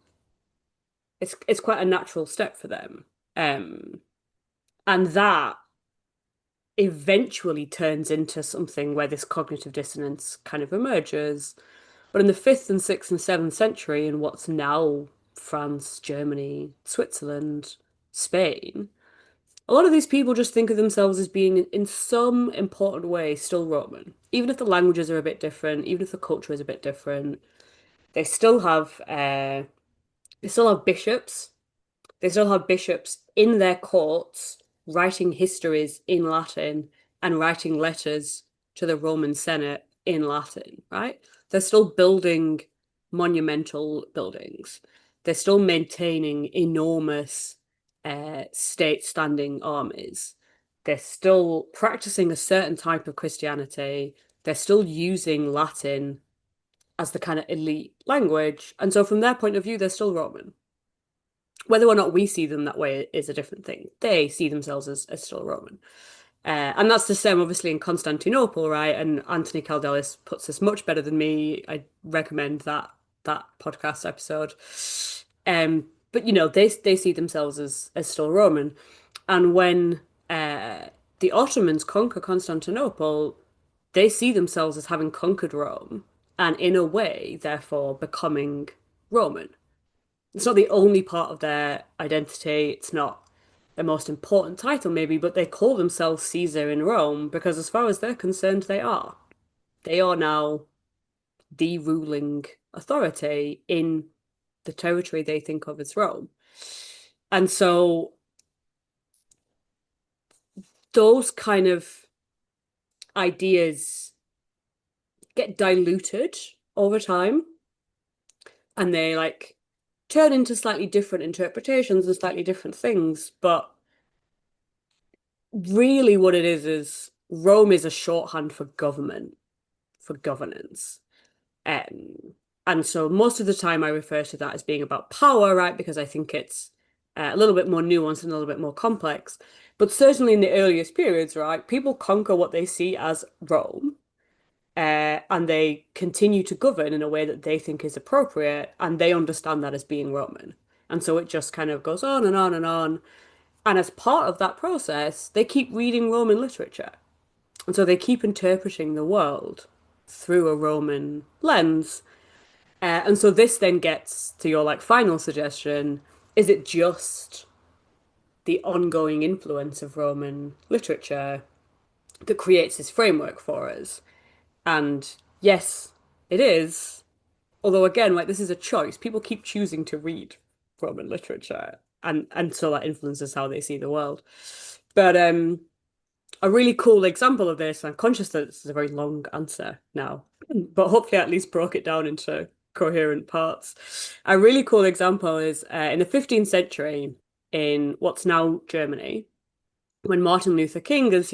It's quite a natural step for them, and that eventually turns into something where this cognitive dissonance kind of emerges. But in the fifth and sixth and seventh century, in what's now France, Germany, Switzerland, Spain, a lot of these people just think of themselves as being, in some important way, still Roman. Even if the languages are a bit different, even if the culture is a bit different, they still have bishops. They still have bishops in their courts writing histories in Latin and writing letters to the Roman Senate in Latin, right? They're still building monumental buildings. They're still maintaining enormous state-standing armies. They're still practicing a certain type of Christianity. They're still using Latin as the kind of elite language. And so, from their point of view, they're still Roman. Whether or not we see them that way is a different thing. They see themselves as still Roman. And that's the same, obviously, in Constantinople, right? And Anthony Caldelis puts this much better than me. I recommend that podcast episode. But they see themselves as still Roman. And when the Ottomans conquer Constantinople, they see themselves as having conquered Rome, and in a way, therefore, becoming Roman. It's not the only part of their identity. It's not their most important title, maybe, but they call themselves Caesar in Rome because, as far as they're concerned, they are. They are now the ruling authority in the territory they think of as Rome. And so those kind of ideas get diluted over time, and they like turn into slightly different interpretations and slightly different things. But really what it is Rome is a shorthand for government, for governance. Um, and so most of the time I refer to that as being about power, right? Because I think it's a little bit more nuanced and a little bit more complex. But certainly in the earliest periods, right, people conquer what they see as Rome, and they continue to govern in a way that they think is appropriate, and they understand that as being Roman. And so it just kind of goes on and on and on. And as part of that process, they keep reading Roman literature. And so they keep interpreting the world through a Roman lens. And so this then gets to your like final suggestion. Is it just the ongoing influence of Roman literature that creates this framework for us? And yes, it is. Although again, like this is a choice. People keep choosing to read Roman literature, and so that influences how they see the world. But a really cool example of this, I'm conscious that this is a very long answer now, but hopefully I at least broke it down into coherent parts. A really cool example is in the 15th century in what's now Germany, when Martin Luther King has,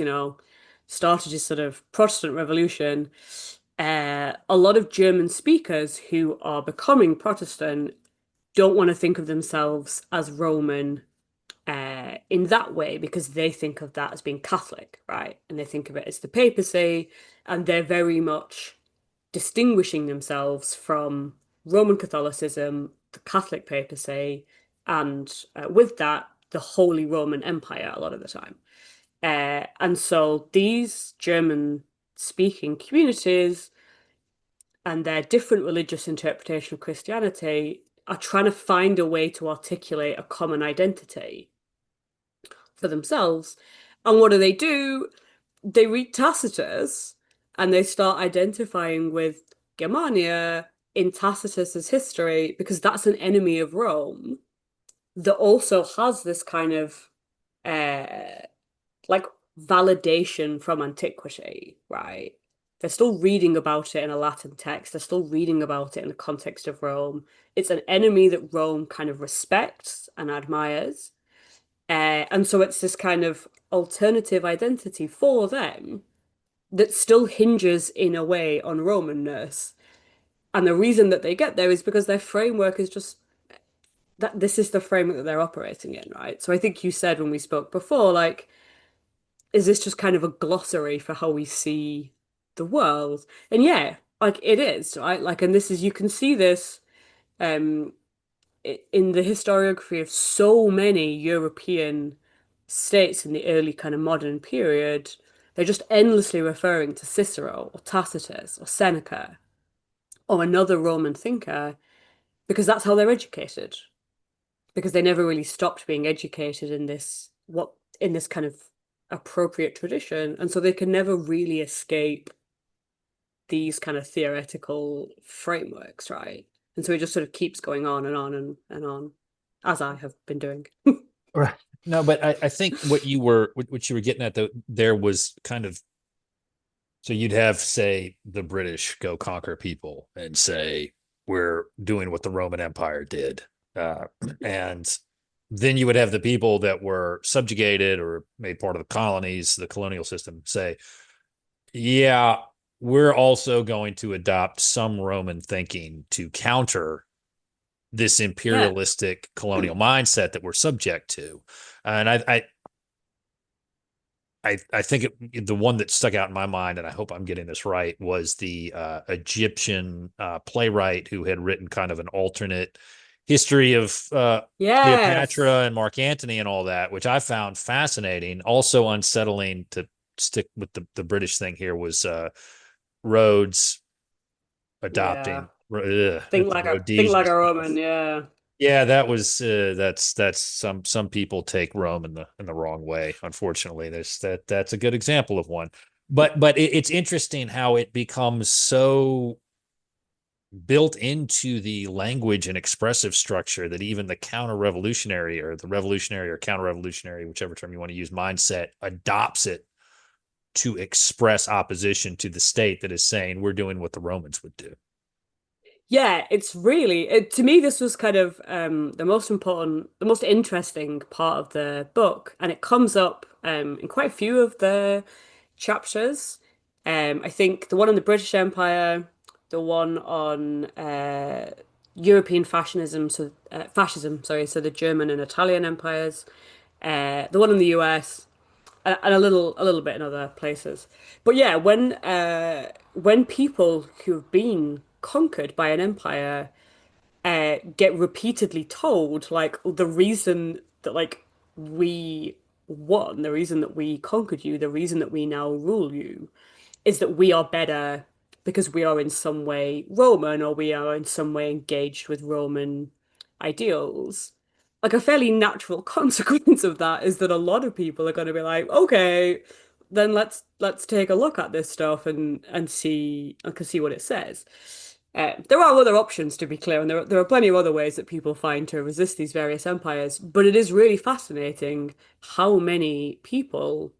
started his sort of Protestant revolution, a lot of German speakers who are becoming Protestant don't want to think of themselves as Roman in that way because they think of that as being Catholic, right? And they think of it as the papacy, and they're very much distinguishing themselves from Roman Catholicism, the Catholic papacy, and with that, the Holy Roman Empire a lot of the time. And so these German speaking communities and their different religious interpretation of Christianity are trying to find a way to articulate a common identity for themselves. And what do? They read Tacitus and they start identifying with Germania in Tacitus's history because that's an enemy of Rome that also has this kind of uh like validation from antiquity, right? They're still reading about it in a Latin text. They're still reading about it in the context of Rome. It's an enemy that Rome kind of respects and admires. And so it's this kind of alternative identity for them that still hinges in a way on Romanness. And the reason that they get there is because their framework is just that this is the framework that they're operating in, right? So I think you said when we spoke before, like, is this just kind of a glossary for how we see the world? And yeah, like it is, right? Like, and this is you can see this um in the historiography of so many European states in the early kind of modern period. They're just endlessly referring to Cicero or Tacitus or Seneca or another Roman thinker because that's how they're educated. Because they never really stopped being educated in this kind of appropriate tradition, and so they can never really escape these kind of theoretical frameworks, right? And so it just sort of keeps going on and on and on, as I have been doing. Right. No, but I think what you were getting at there was kind of, so you'd have, say, the British go conquer people and say, we're doing what the Roman Empire did. And then you would have the people that were subjugated or made part of the colonies, the colonial system, say, yeah, we're also going to adopt some Roman thinking to counter this Yeah. imperialistic colonial mindset that we're subject to. And I think the one that stuck out in my mind, and I hope I'm getting this right, was the Egyptian playwright who had written kind of an alternate history of Yes. Cleopatra and Mark Antony and all that, which I found fascinating. Also unsettling, to stick with the British thing here, was Rhodes Yeah. adopting Think like Rhodesia's. a Roman, yeah. Yeah, that was that's some people take Rome in the wrong way. Unfortunately, that's a good example of one. But it's interesting how it becomes so built into the language and expressive structure that even the counter-revolutionary or the revolutionary or counter-revolutionary, whichever term you want to use, mindset adopts it to express opposition to the state that is saying we're doing what the Romans would do. Yeah, it's really to me this was kind of the most important, the most interesting part of the book, and it comes up in quite a few of the chapters. I think the one on the British Empire, the one on European fascism, sorry, so the German and Italian empires, the one in the US, and a little bit in other places. But yeah, when people who've been conquered by an empire get repeatedly told like the reason that like we won, the reason that we conquered you, the reason that we now rule you is that we are better because we are in some way Roman or we are in some way engaged with Roman ideals. Like a fairly natural consequence of that is that a lot of people are going to be like, okay, then let's take a look at this stuff and see I can see what it says. There are other options to be clear, and there are plenty of other ways that people find to resist these various empires. But it is really fascinating how many people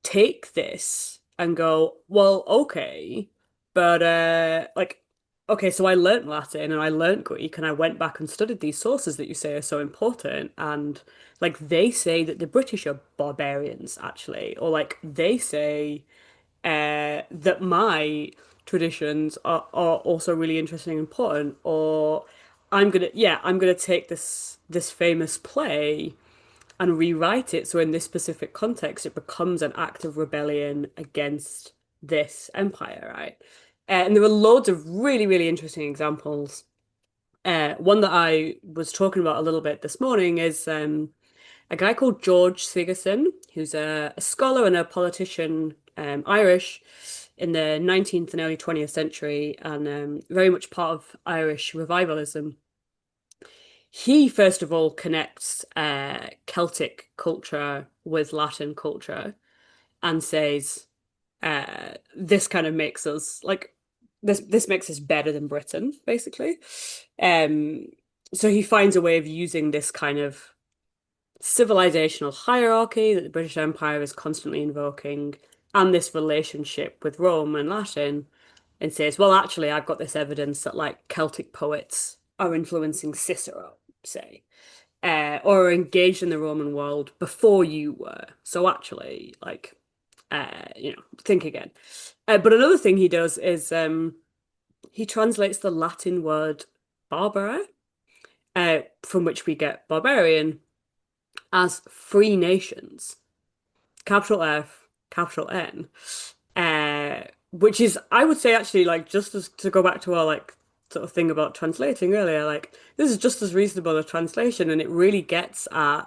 take this and go, well, okay, but okay, so I learnt Latin and I learnt Greek and I went back and studied these sources that you say are so important, and like they say that the British are barbarians actually, or like they say that my traditions are also really interesting and important, or I'm gonna take this famous play and rewrite it so in this specific context it becomes an act of rebellion against this empire, right? And there were loads of really, really interesting examples. One that I was talking about a little bit this morning is a guy called George Sigerson, who's a scholar and a politician, Irish, in the 19th and early 20th century, and very much part of Irish revivalism. He, first of all, connects Celtic culture with Latin culture and says, this kind of makes us like this makes us better than Britain, basically. Um, so he finds a way of using this kind of civilizational hierarchy that the British Empire is constantly invoking and this relationship with Rome and Latin and says, well, actually, I've got this evidence that like Celtic poets are influencing Cicero, say, or are engaged in the Roman world before you were. So actually, like, think again. But another thing he does is he translates the Latin word barbara, from which we get barbarian, as free nations, capital F, capital N, which is, I would say, actually, like, just as to go back to our, like, sort of thing about translating earlier, like, this is just as reasonable a translation, and it really gets at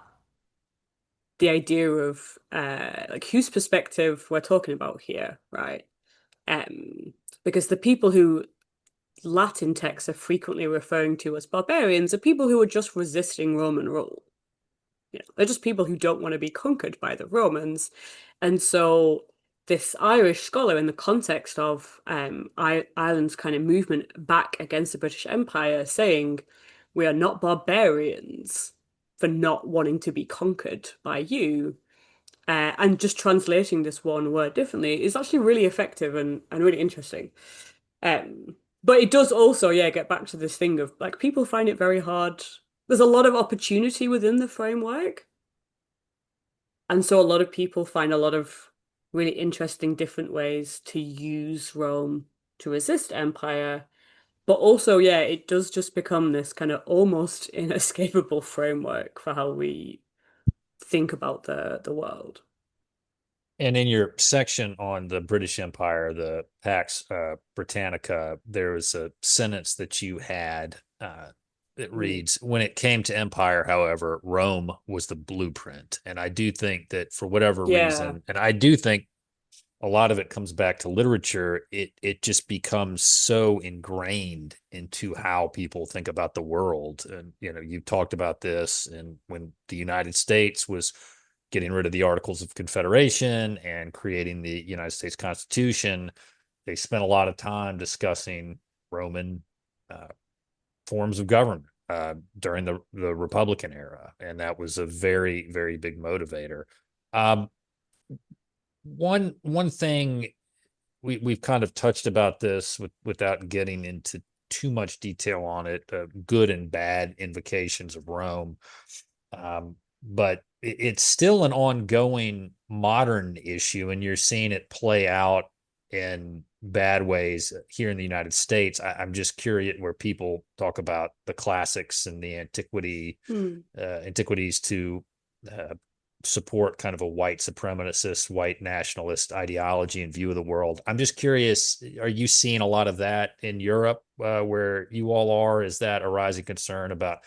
the idea of, like, whose perspective we're talking about here, right? Um, because the people who Latin texts are frequently referring to as barbarians are people who are just resisting Roman rule. They're just people who don't want to be conquered by the Romans. And so this Irish scholar, in the context of Ireland's kind of movement back against the British Empire, saying we are not barbarians for not wanting to be conquered by you, and just translating this one word differently is actually really effective and really interesting. But it does also, yeah, get back to this thing of like people find it very hard. There's a lot of opportunity within the framework. And so a lot of people find a lot of really interesting different ways to use Rome to resist empire. But also, yeah, it does just become this kind of almost inescapable framework for how we think about the world. And in your section on the British Empire, the Pax Britannica, there was a sentence that you had that Mm. reads, when it came to empire, however, Rome was the blueprint. And I do think that for whatever Yeah. reason, and I do think a lot of it comes back to literature, it just becomes so ingrained into how people think about the world. And you talked about this, and when the United States was getting rid of the Articles of Confederation and creating the United States Constitution, they spent a lot of time discussing Roman uh, forms of government during the Republican era, and that was a very, very big motivator. Um, one thing we've kind of touched about this without getting into too much detail on it, good and bad invocations of Rome. But it's still an ongoing modern issue, and you're seeing it play out in bad ways here in the United States. I'm just curious where people talk about the classics and the Mm. antiquities to uh, support kind of a white supremacist, white nationalist ideology and view of the world. I'm just curious, are you seeing a lot of that in Europe where you all are? Is that a rising concern about,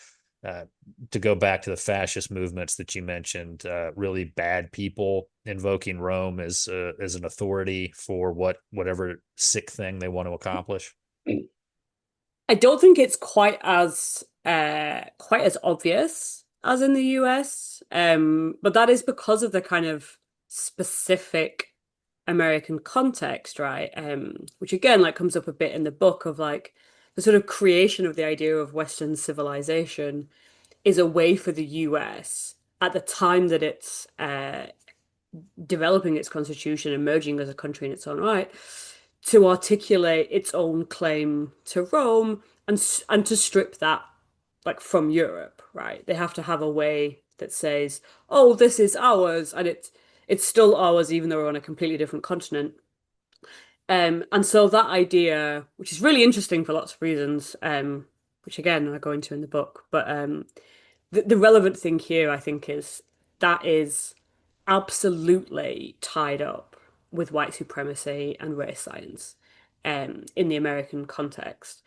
uh, to go back to the fascist movements that you mentioned, really bad people invoking Rome as an authority for whatever sick thing they want to accomplish? I don't think it's quite as obvious as in the US. But that is because of the kind of specific American context, right? Which again like comes up a bit in the book of like the sort of creation of the idea of Western civilization is a way for the US at the time that it's developing its constitution, emerging as a country in its own right, to articulate its own claim to Rome and to strip that like from Europe, right? They have to have a way that says, "Oh, this is ours," and it's still ours even though we're on a completely different continent. And so that idea, which is really interesting for lots of reasons, which again I go into in the book, but the relevant thing here, I think, is that is absolutely tied up with white supremacy and race science in the American context.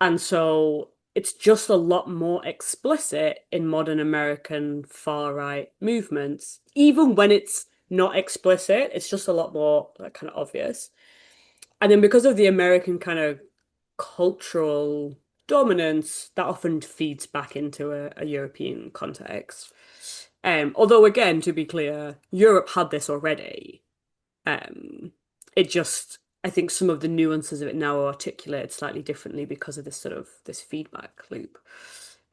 And so it's just a lot more explicit in modern American far right movements. Even when it's not explicit, it's just a lot more like, kind of obvious. And then because of the American kind of cultural dominance, that often feeds back into a European context. Although, again, to be clear, Europe had this already. Um, it just, I think some of the nuances of it now are articulated slightly differently because of this sort of this feedback loop.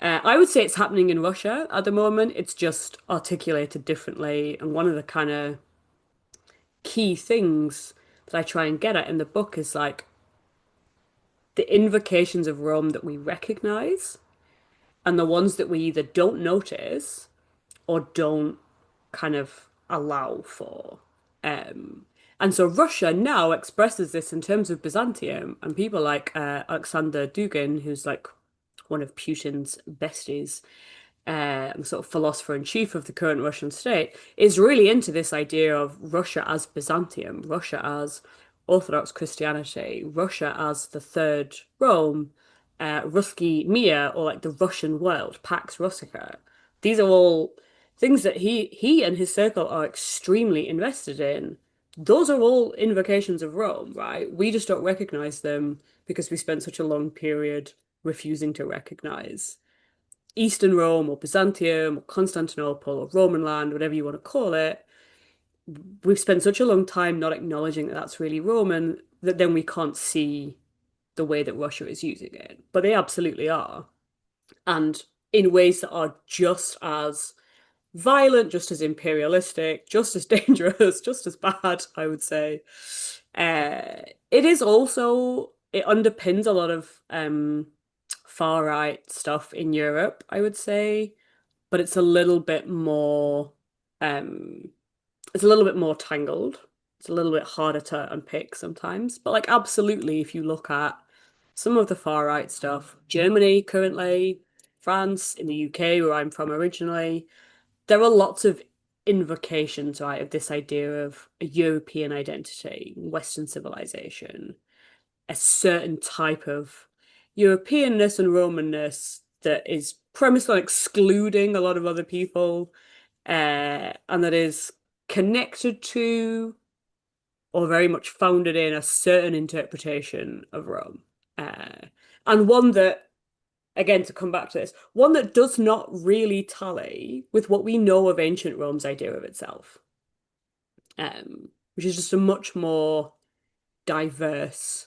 I would say it's happening in Russia at the moment. It's just articulated differently. And one of the kind of key things that I try and get at in the book is like the invocations of Rome that we recognize and the ones that we either don't notice or don't kind of allow for. And so Russia now expresses this in terms of Byzantium, and people like Alexander Dugin, who's like one of Putin's besties, sort of philosopher in chief of the current Russian state, is really into this idea of Russia as Byzantium, Russia as Orthodox Christianity, Russia as the Third Rome, Ruski Mir, or like the Russian world, Pax Russica. These are all things that he and his circle are extremely invested in. Those are all invocations of Rome, right? We just don't recognize them because we spent such a long period refusing to recognize Eastern Rome or Byzantium or Constantinople or Roman land, whatever you want to call it. We've spent such a long time not acknowledging that that's really Roman that then we can't see the way that Russia is using it. But they absolutely are. And in ways that are just as violent, just as imperialistic, just as dangerous, just as bad, I would say. It is also, it underpins a lot of far right stuff in Europe, I would say, but um, it's a little bit more tangled. It's a little bit harder to unpick sometimes. But like absolutely, if you look at some of the far right stuff, Germany currently, France, in the UK, where I'm from originally, there are lots of invocations, right, of this idea of a European identity, Western civilization, a certain type of Europeanness and Romanness that is premised on excluding a lot of other people, and that is connected to or very much founded in a certain interpretation of Rome. Uh, and one that, again, to come back to this, one that does not really tally with what we know of ancient Rome's idea of itself, which is just a much more diverse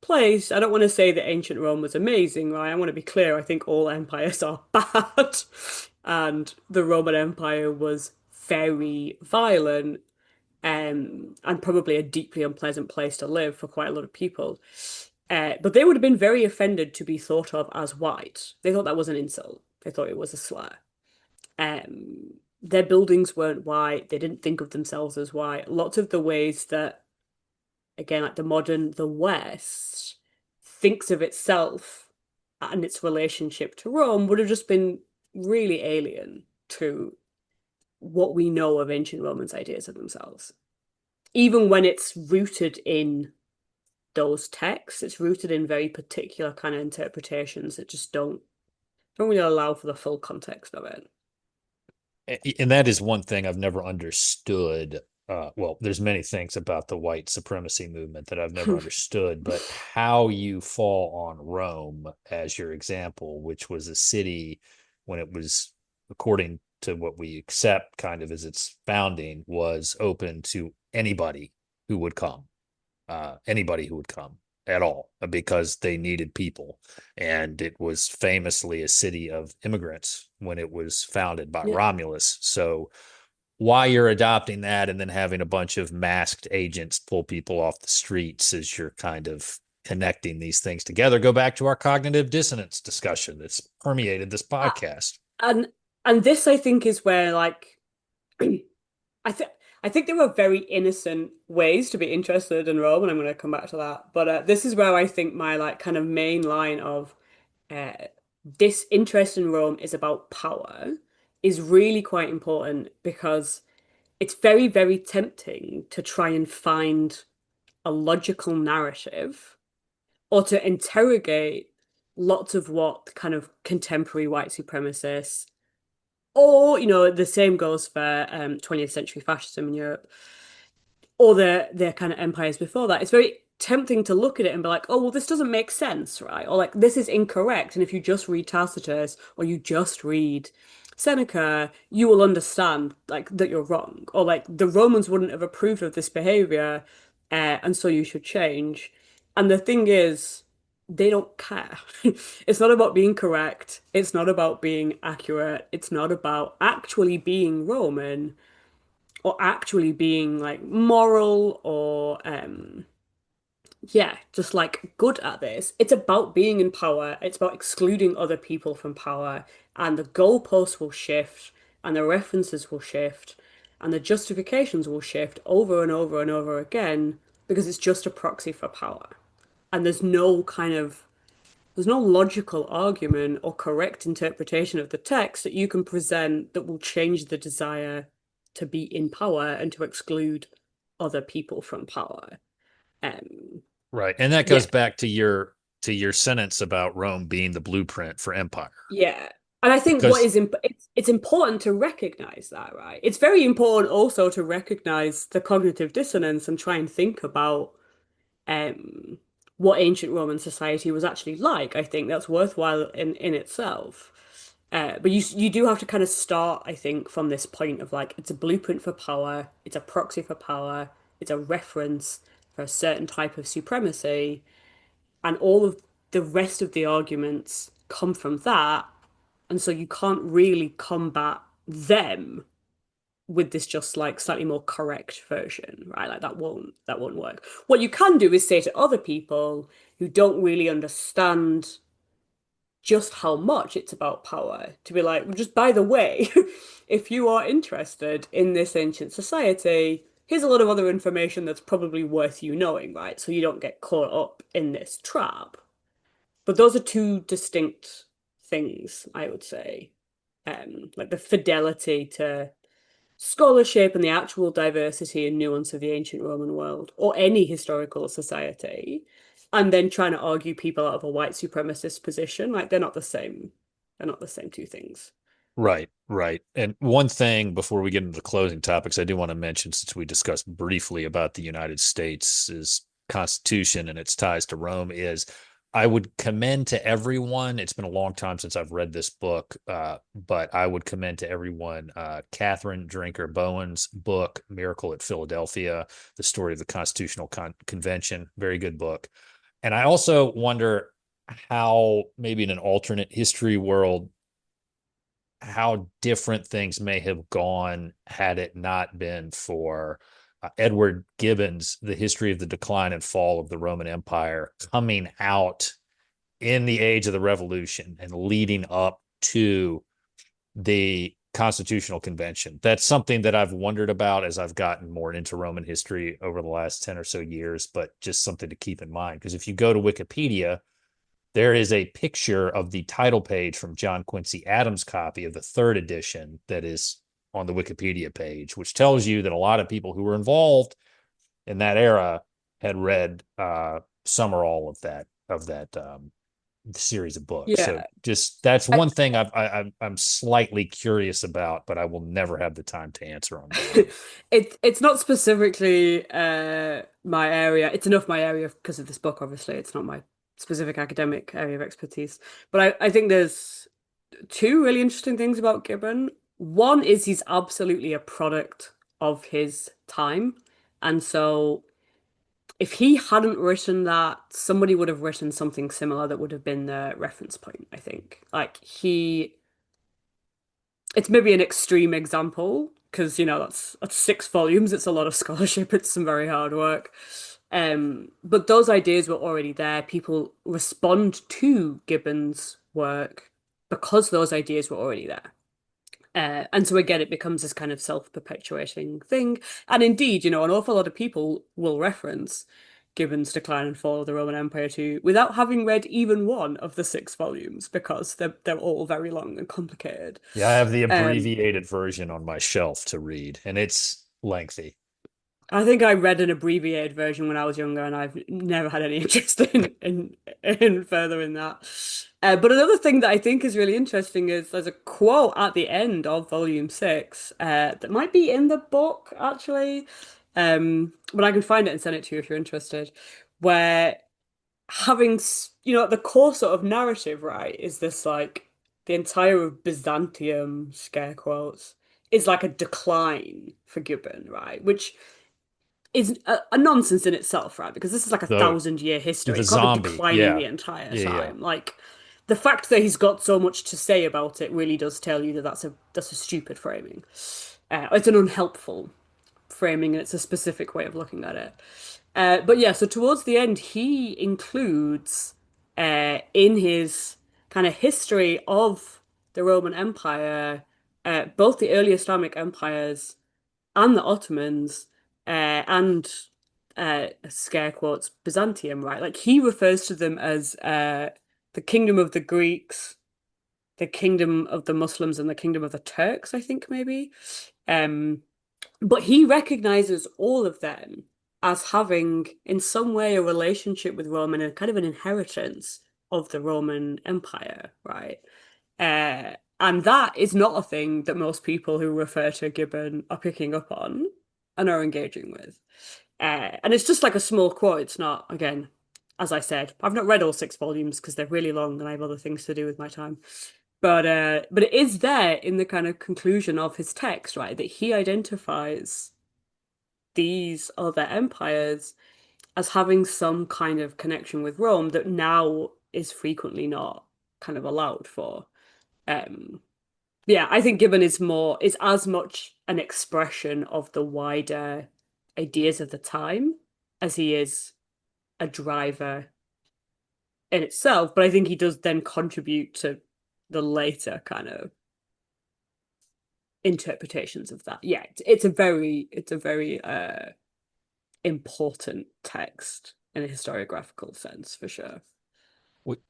place. I don't want to say that ancient Rome was amazing, right? I want to be clear. I think all empires are bad, and the Roman Empire was very violent, and probably a deeply unpleasant place to live for quite a lot of people. But they would have been very offended to be thought of as white. They thought that was an insult. They thought it was a slur. Their buildings weren't white. They didn't think of themselves as white. Lots of the ways that, again, like the West thinks of itself and its relationship to Rome would have just been really alien to what we know of ancient Romans' ideas of themselves. Even when it's rooted in those texts, it's rooted in very particular kind of interpretations that just don't really allow for the full context of it. And that is one thing I've never understood. Well, there's many things about the white supremacy movement that I've never understood, but how you fall on Rome as your example, which was a city when it was, according to what we accept kind of as its founding, was open to anybody who would come at all because they needed people. And it was famously a city of immigrants when it was founded by Yeah. Romulus. So why you're adopting that and then having a bunch of masked agents pull people off the streets as you're kind of connecting these things together, go back to our cognitive dissonance discussion that's permeated this Uh, podcast. and and this I think is where like I think I think there were very innocent ways to be interested in Rome, and I'm going to come back to that. But this is where I think my like kind of main line of uh, this interest in Rome is about power is really quite important because it's very, very tempting to try and find a logical narrative or to interrogate lots of what kind of contemporary white supremacists, or, the same goes for 20th century fascism in Europe, or their kind of empires before that. It's very tempting to look at it and be like, oh, well, this doesn't make sense, right? Or like, this is incorrect. And if you just read Tacitus or you just read Seneca, you will understand like that you're wrong. Or like the Romans wouldn't have approved of this behavior, and so you should change. And the thing is, they don't care. It's not about being correct. It's not about being accurate. It's not about actually being Roman or actually being like moral or yeah, just like good at this. It's about being in power. It's about excluding other people from power, and the goalposts will shift, and the references will shift, and the justifications will shift over and over and over again because it's just a proxy for power. And there's no logical argument or correct interpretation of the text that you can present that will change the desire to be in power and to exclude other people from power. Um, Right. And that yeah, goes back to your sentence about Rome being the blueprint for empire. yeah. And I think what Because is it's important to recognize that, right? It's very important also to recognize the cognitive dissonance and try and think about um, what ancient Roman society was actually like. I think that's worthwhile in itself. But you do have to kind of start, I think, from this point of like it's a blueprint for power, it's a proxy for power, it's a reference for a certain type of supremacy, and all of the rest of the arguments come from that. And so you can't really combat them with this just like slightly more correct version, right? Like that won't work. What you can do is say to other people who don't really understand just how much it's about power to be like, just by the way, if you are interested in this ancient society, here's a lot of other information that's probably worth you knowing, right? So you don't get caught up in this trap. But those are two distinct things, I would say. Like the fidelity to scholarship and the actual diversity and nuance of the ancient Roman world or any historical society, and then trying to argue people out of a white supremacist position. Like they're not the same. They're not the same two things. right, right. And one thing before we get into the closing topics, I do want to mention, since we discussed briefly about the United States' Constitution and its ties to Rome, is I would commend to everyone. It's been a long time since I've read this book, but I would commend to everyone Catherine Drinker Bowen's book, Miracle at Philadelphia, the story of the Constitutional Convention. Very good book. And I also wonder how maybe in an alternate history world, how different things may have gone had it not been for Edward Gibbon's The History of the Decline and Fall of the Roman Empire, coming out in the age of the Revolution and leading up to the Constitutional Convention. That's something that I've wondered about as I've gotten more into Roman history over the last 10 or so years, but just something to keep in mind. Because if you go to Wikipedia, there is a picture of the title page from John Quincy Adams' copy of the third edition that is on the Wikipedia page, which tells you that a lot of people who were involved in that era had read some or all of that series of books. So Yeah. just that's I, one thing I'm slightly curious about, but I will never have the time to answer on my own. it's not specifically my area. It's enough my area because of this book, obviously. It's not my specific academic area of expertise. But I think there's two really interesting things about Gibbon. One is he's absolutely a product of his time. And so if he hadn't written that, somebody would have written something similar that would have been the reference point, I think. It's maybe an extreme example because that's 6 volumes. It's a lot of scholarship. It's some very hard work. But those ideas were already there. People respond to Gibbon's work because those ideas were already there. And so again, it becomes this kind of self-perpetuating thing. And indeed, an awful lot of people will reference Gibbon's Decline and Fall of the Roman Empire too, without having read even one of the 6 volumes because they're all very long and complicated. Yeah, I have the Um, abbreviated version on my shelf to read, and lengthy. I think I read an abbreviated version when I was younger, and I've never had any interest in furthering that. But another thing that I think is really interesting is there's a quote at the end of Volume 6 that might be in the book actually, but I can find it and send it to you if you're interested. Where the core sort of narrative, right, is this like the entire of Byzantium, scare quotes, is like a decline for Gibbon, right? Which is a nonsense in itself, right? Because this is like a The 1,000 year history. the It can't be zombie, declining yeah, the entire yeah, yeah. time. Like the fact that he's got so much to say about it really does tell you that that's a stupid framing. It's an unhelpful framing, and it's a specific way of looking at it. But yeah, so towards the end, he includes in his kind of history of the Roman Empire, both the early Islamic empires and the Ottomans, and scare quotes Byzantium, right? Like he refers to them as the kingdom of the Greeks, the kingdom of the Muslims, and the kingdom of the Turks, I think maybe. Um, but he recognizes all of them as having, in some way, a relationship with Rome and a kind of an inheritance of the Roman Empire, right? And that is not a thing that most people who refer to Gibbon are picking up on and are engaging with. And it's just like a small quote. It's not, again, as I said, I've not read all 6 volumes because they're really long and I have other things to do with my time. But it is there in the kind of conclusion of his text, right? That he identifies these other empires as having some kind of connection with Rome that now is frequently not kind of allowed for. Um, yeah, I think Gibbon is as much an expression of the wider ideas of the time as he is a driver in itself, but I think he does then contribute to the later kind of interpretations of that. Yeah, it's a very important text in a historiographical sense for sure.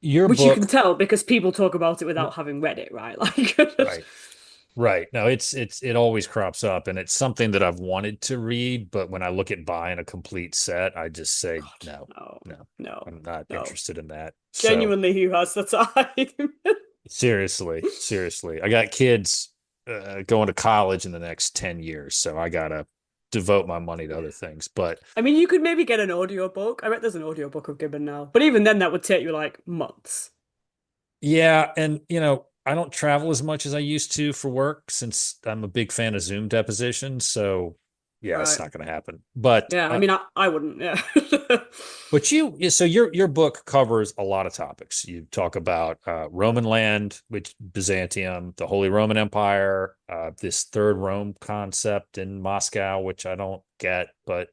Your Which you can book, tell because people talk about it without having read it, right? Like, right? Right. No, it always crops up and it's something that I've wanted to read, but when I look at buying a complete set, I just say God, no, no, no, no, I'm not no. interested in that. So Genuinely, who has the time? seriously, seriously, I got kids going to college in the next 10 years, so I gotta devote my money to other things. But I mean, you could maybe get an audiobook. I bet there's an audiobook of Gibbon now. But even then, that would take you like months. yeah, and I don't travel as much as I used to for work since I'm a big fan of Zoom depositions. So yeah, it's Right. not going to happen. But Yeah, I mean, I wouldn't, yeah. so your book covers a lot of topics. You talk about Roman land, which Byzantium, the Holy Roman Empire, this Third Rome concept in Moscow, which I don't get, but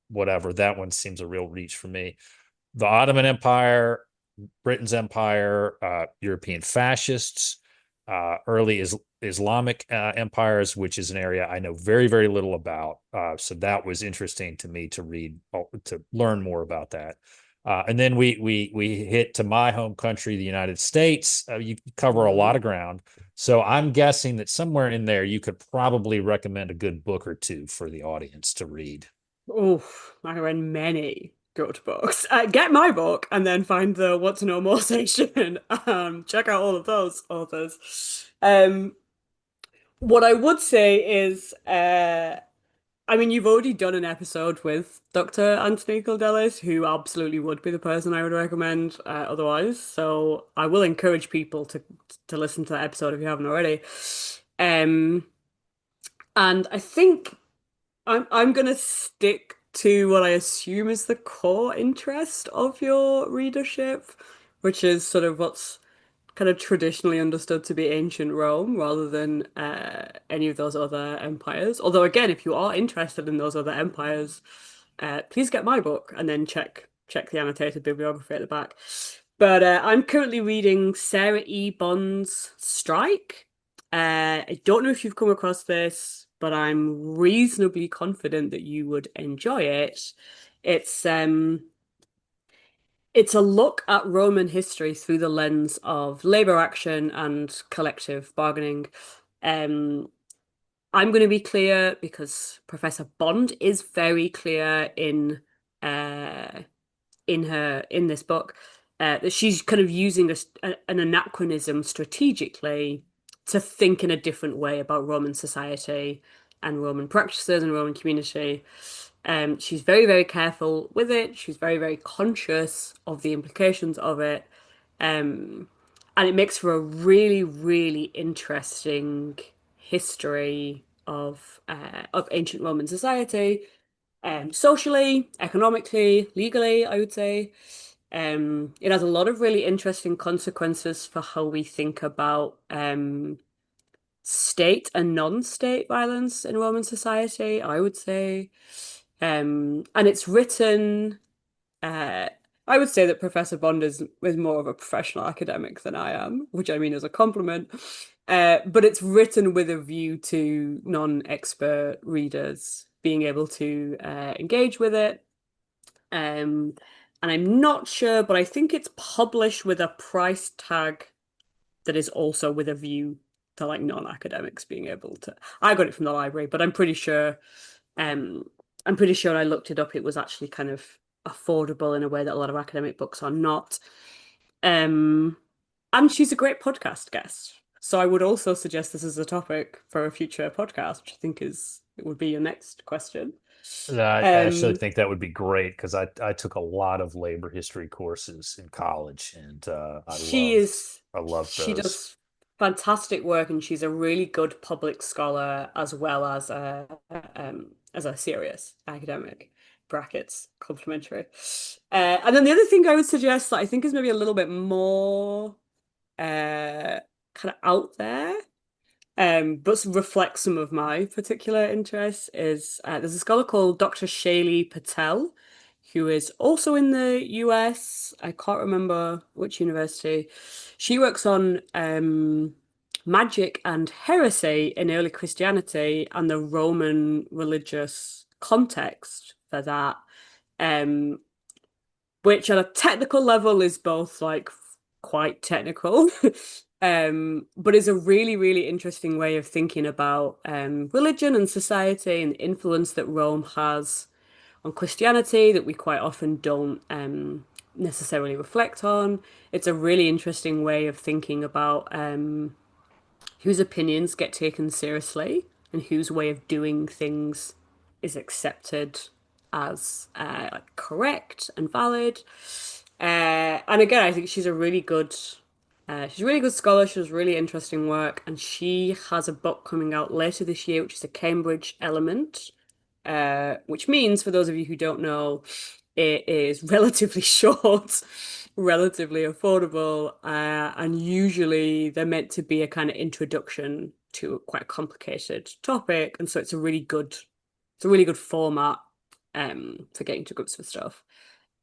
whatever. That one seems a real reach for me. The Ottoman Empire, Britain's empire, European fascists, early Islamic empires, which is an area I know very, very little about. So that was interesting to me to read, to learn more about that. And then we hit to my home country, the United States. You cover a lot of Mm. ground. So I'm guessing that somewhere in there you could probably recommend a good book or two for the audience to read. Oof, I read many good books. Get my book and then find the Want to Know More section. Check out all of those authors. What I would say is, I mean, you've already done an episode with Dr. Anthony Kildellis, who absolutely would be the person I would recommend otherwise. So I will encourage people to listen to that episode if you haven't already. Um, and I think I'm gonna stick to what I assume is the core interest of your readership, which is sort of what's kind of traditionally understood to be ancient Rome rather than any of those other empires. Although, again, if you are interested in those other empires, please get my book and then check the annotated bibliography at the back. But I'm currently reading Sarah E. Bond's Strike. I don't know if you've come across this, but I'm reasonably confident that you would enjoy it. It's um it's a look at Roman history through the lens of labor action and collective bargaining. Um, I'm going to be clear because Professor Bond is very clear uh, in this book that she's kind of using an anachronism strategically to think in a different way about Roman society and Roman practices and Roman community. She's very, very careful with it. She's very, very conscious of the implications of it. Um, and it makes for a really, really interesting history of ancient Roman society, socially, economically, legally, I would say. It has a lot of really interesting consequences for how we think about state and non-state violence in Roman society, I would say. And it's written, uh, I would say that Professor Bond is more of a professional academic than I am, which I mean as a compliment. But it's written with a view to non-expert readers being able to engage with it. Um, and I'm not sure, but I think it's published with a price tag that is also with a view to like non-academics being able to. I got it from the library, but um, I'm pretty sure I looked it up. It was actually kind of affordable in a way that a lot of academic books are not. Um, and she's a great podcast guest. So I would also suggest this as a topic for a future podcast, which I think is it would be your next question. I actually Um, think that would be great because I took a lot of labor history courses in college, and She is, I love she those. does fantastic work, and she's a really good public scholar as well as a serious academic, brackets complimentary. And then the other thing I would suggest that I think is maybe a little bit more kind of out there, but reflects some of my particular interests is there's a scholar called Dr. Shaylee Patel, who is also in the US. I can't remember which university. She works on magic and heresy in early Christianity and the Roman religious context for that. Um, which at a technical level is both like quite technical, but is a really, really interesting way of thinking about religion and society and the influence that Rome has on Christianity that we quite often don't necessarily reflect on. It's a really interesting way of thinking about whose opinions get taken seriously and whose way of doing things is accepted as like correct and valid. And again, I think she's a really good scholar. She does really interesting work, and she has a book coming out later this year, which is a Cambridge Element, which means, for those of you who don't know, it is relatively short, relatively affordable, and usually they're meant to be a kind of introduction to a quite complicated topic, and so it's a really good format for getting to grips with stuff.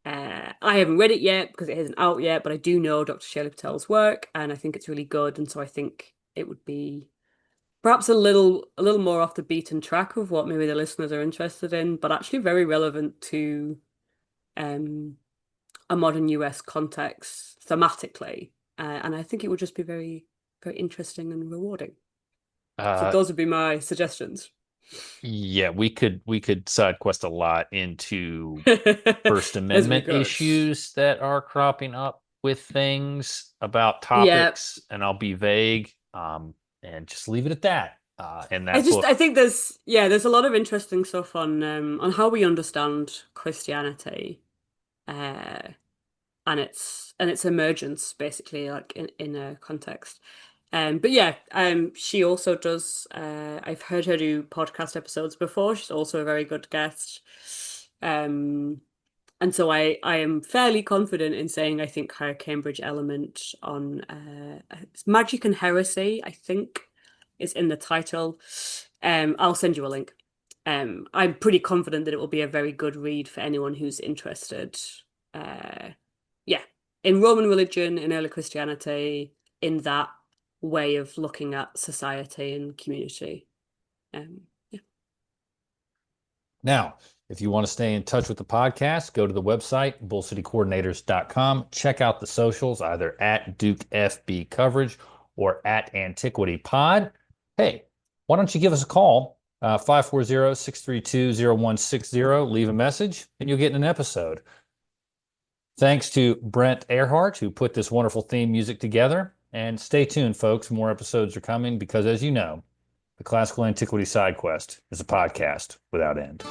I haven't read it yet because it isn't out yet, but I do know Dr. Shirley Patel's work, and I think it's really good, and so I think it would be perhaps a little more off the beaten track of what maybe the listeners are interested in, but actually very relevant to um, a modern US context thematically. And I think it would just be very, very interesting and rewarding. So Uh, those would be my suggestions. yeah, we could side quest a lot into First As we Amendment could. issues that are cropping up with things about Yeah. topics, and I'll be vague, and just leave it at that. In I that just book. I think there's a lot of interesting stuff on how we understand Christianity uh and its emergence basically like in a context. But yeah, she also does I've heard her do podcast episodes before. She's also a very good guest. Um and so I am fairly confident in saying I think her Cambridge element on it's Magic and Heresy, I think, is in the title. I'll send you a link. I'm pretty confident that it will be a very good read for anyone who's interested. Uh, yeah, in Roman religion, in early Christianity, in that way of looking at society and community. Yeah. Now, if you want to stay in touch with the podcast, go to the website, bullcitycoordinators.com. Check out the socials, either at Duke FB Coverage or at Antiquity Pod. Hey, why don't you give us a call, 540-632-0160, leave a message, and you'll get in an episode. Thanks to Brent Arehart, who put this wonderful theme music together. And stay tuned, folks. More episodes are coming because, as you know, the Classical Antiquity Sidequest is a podcast without end.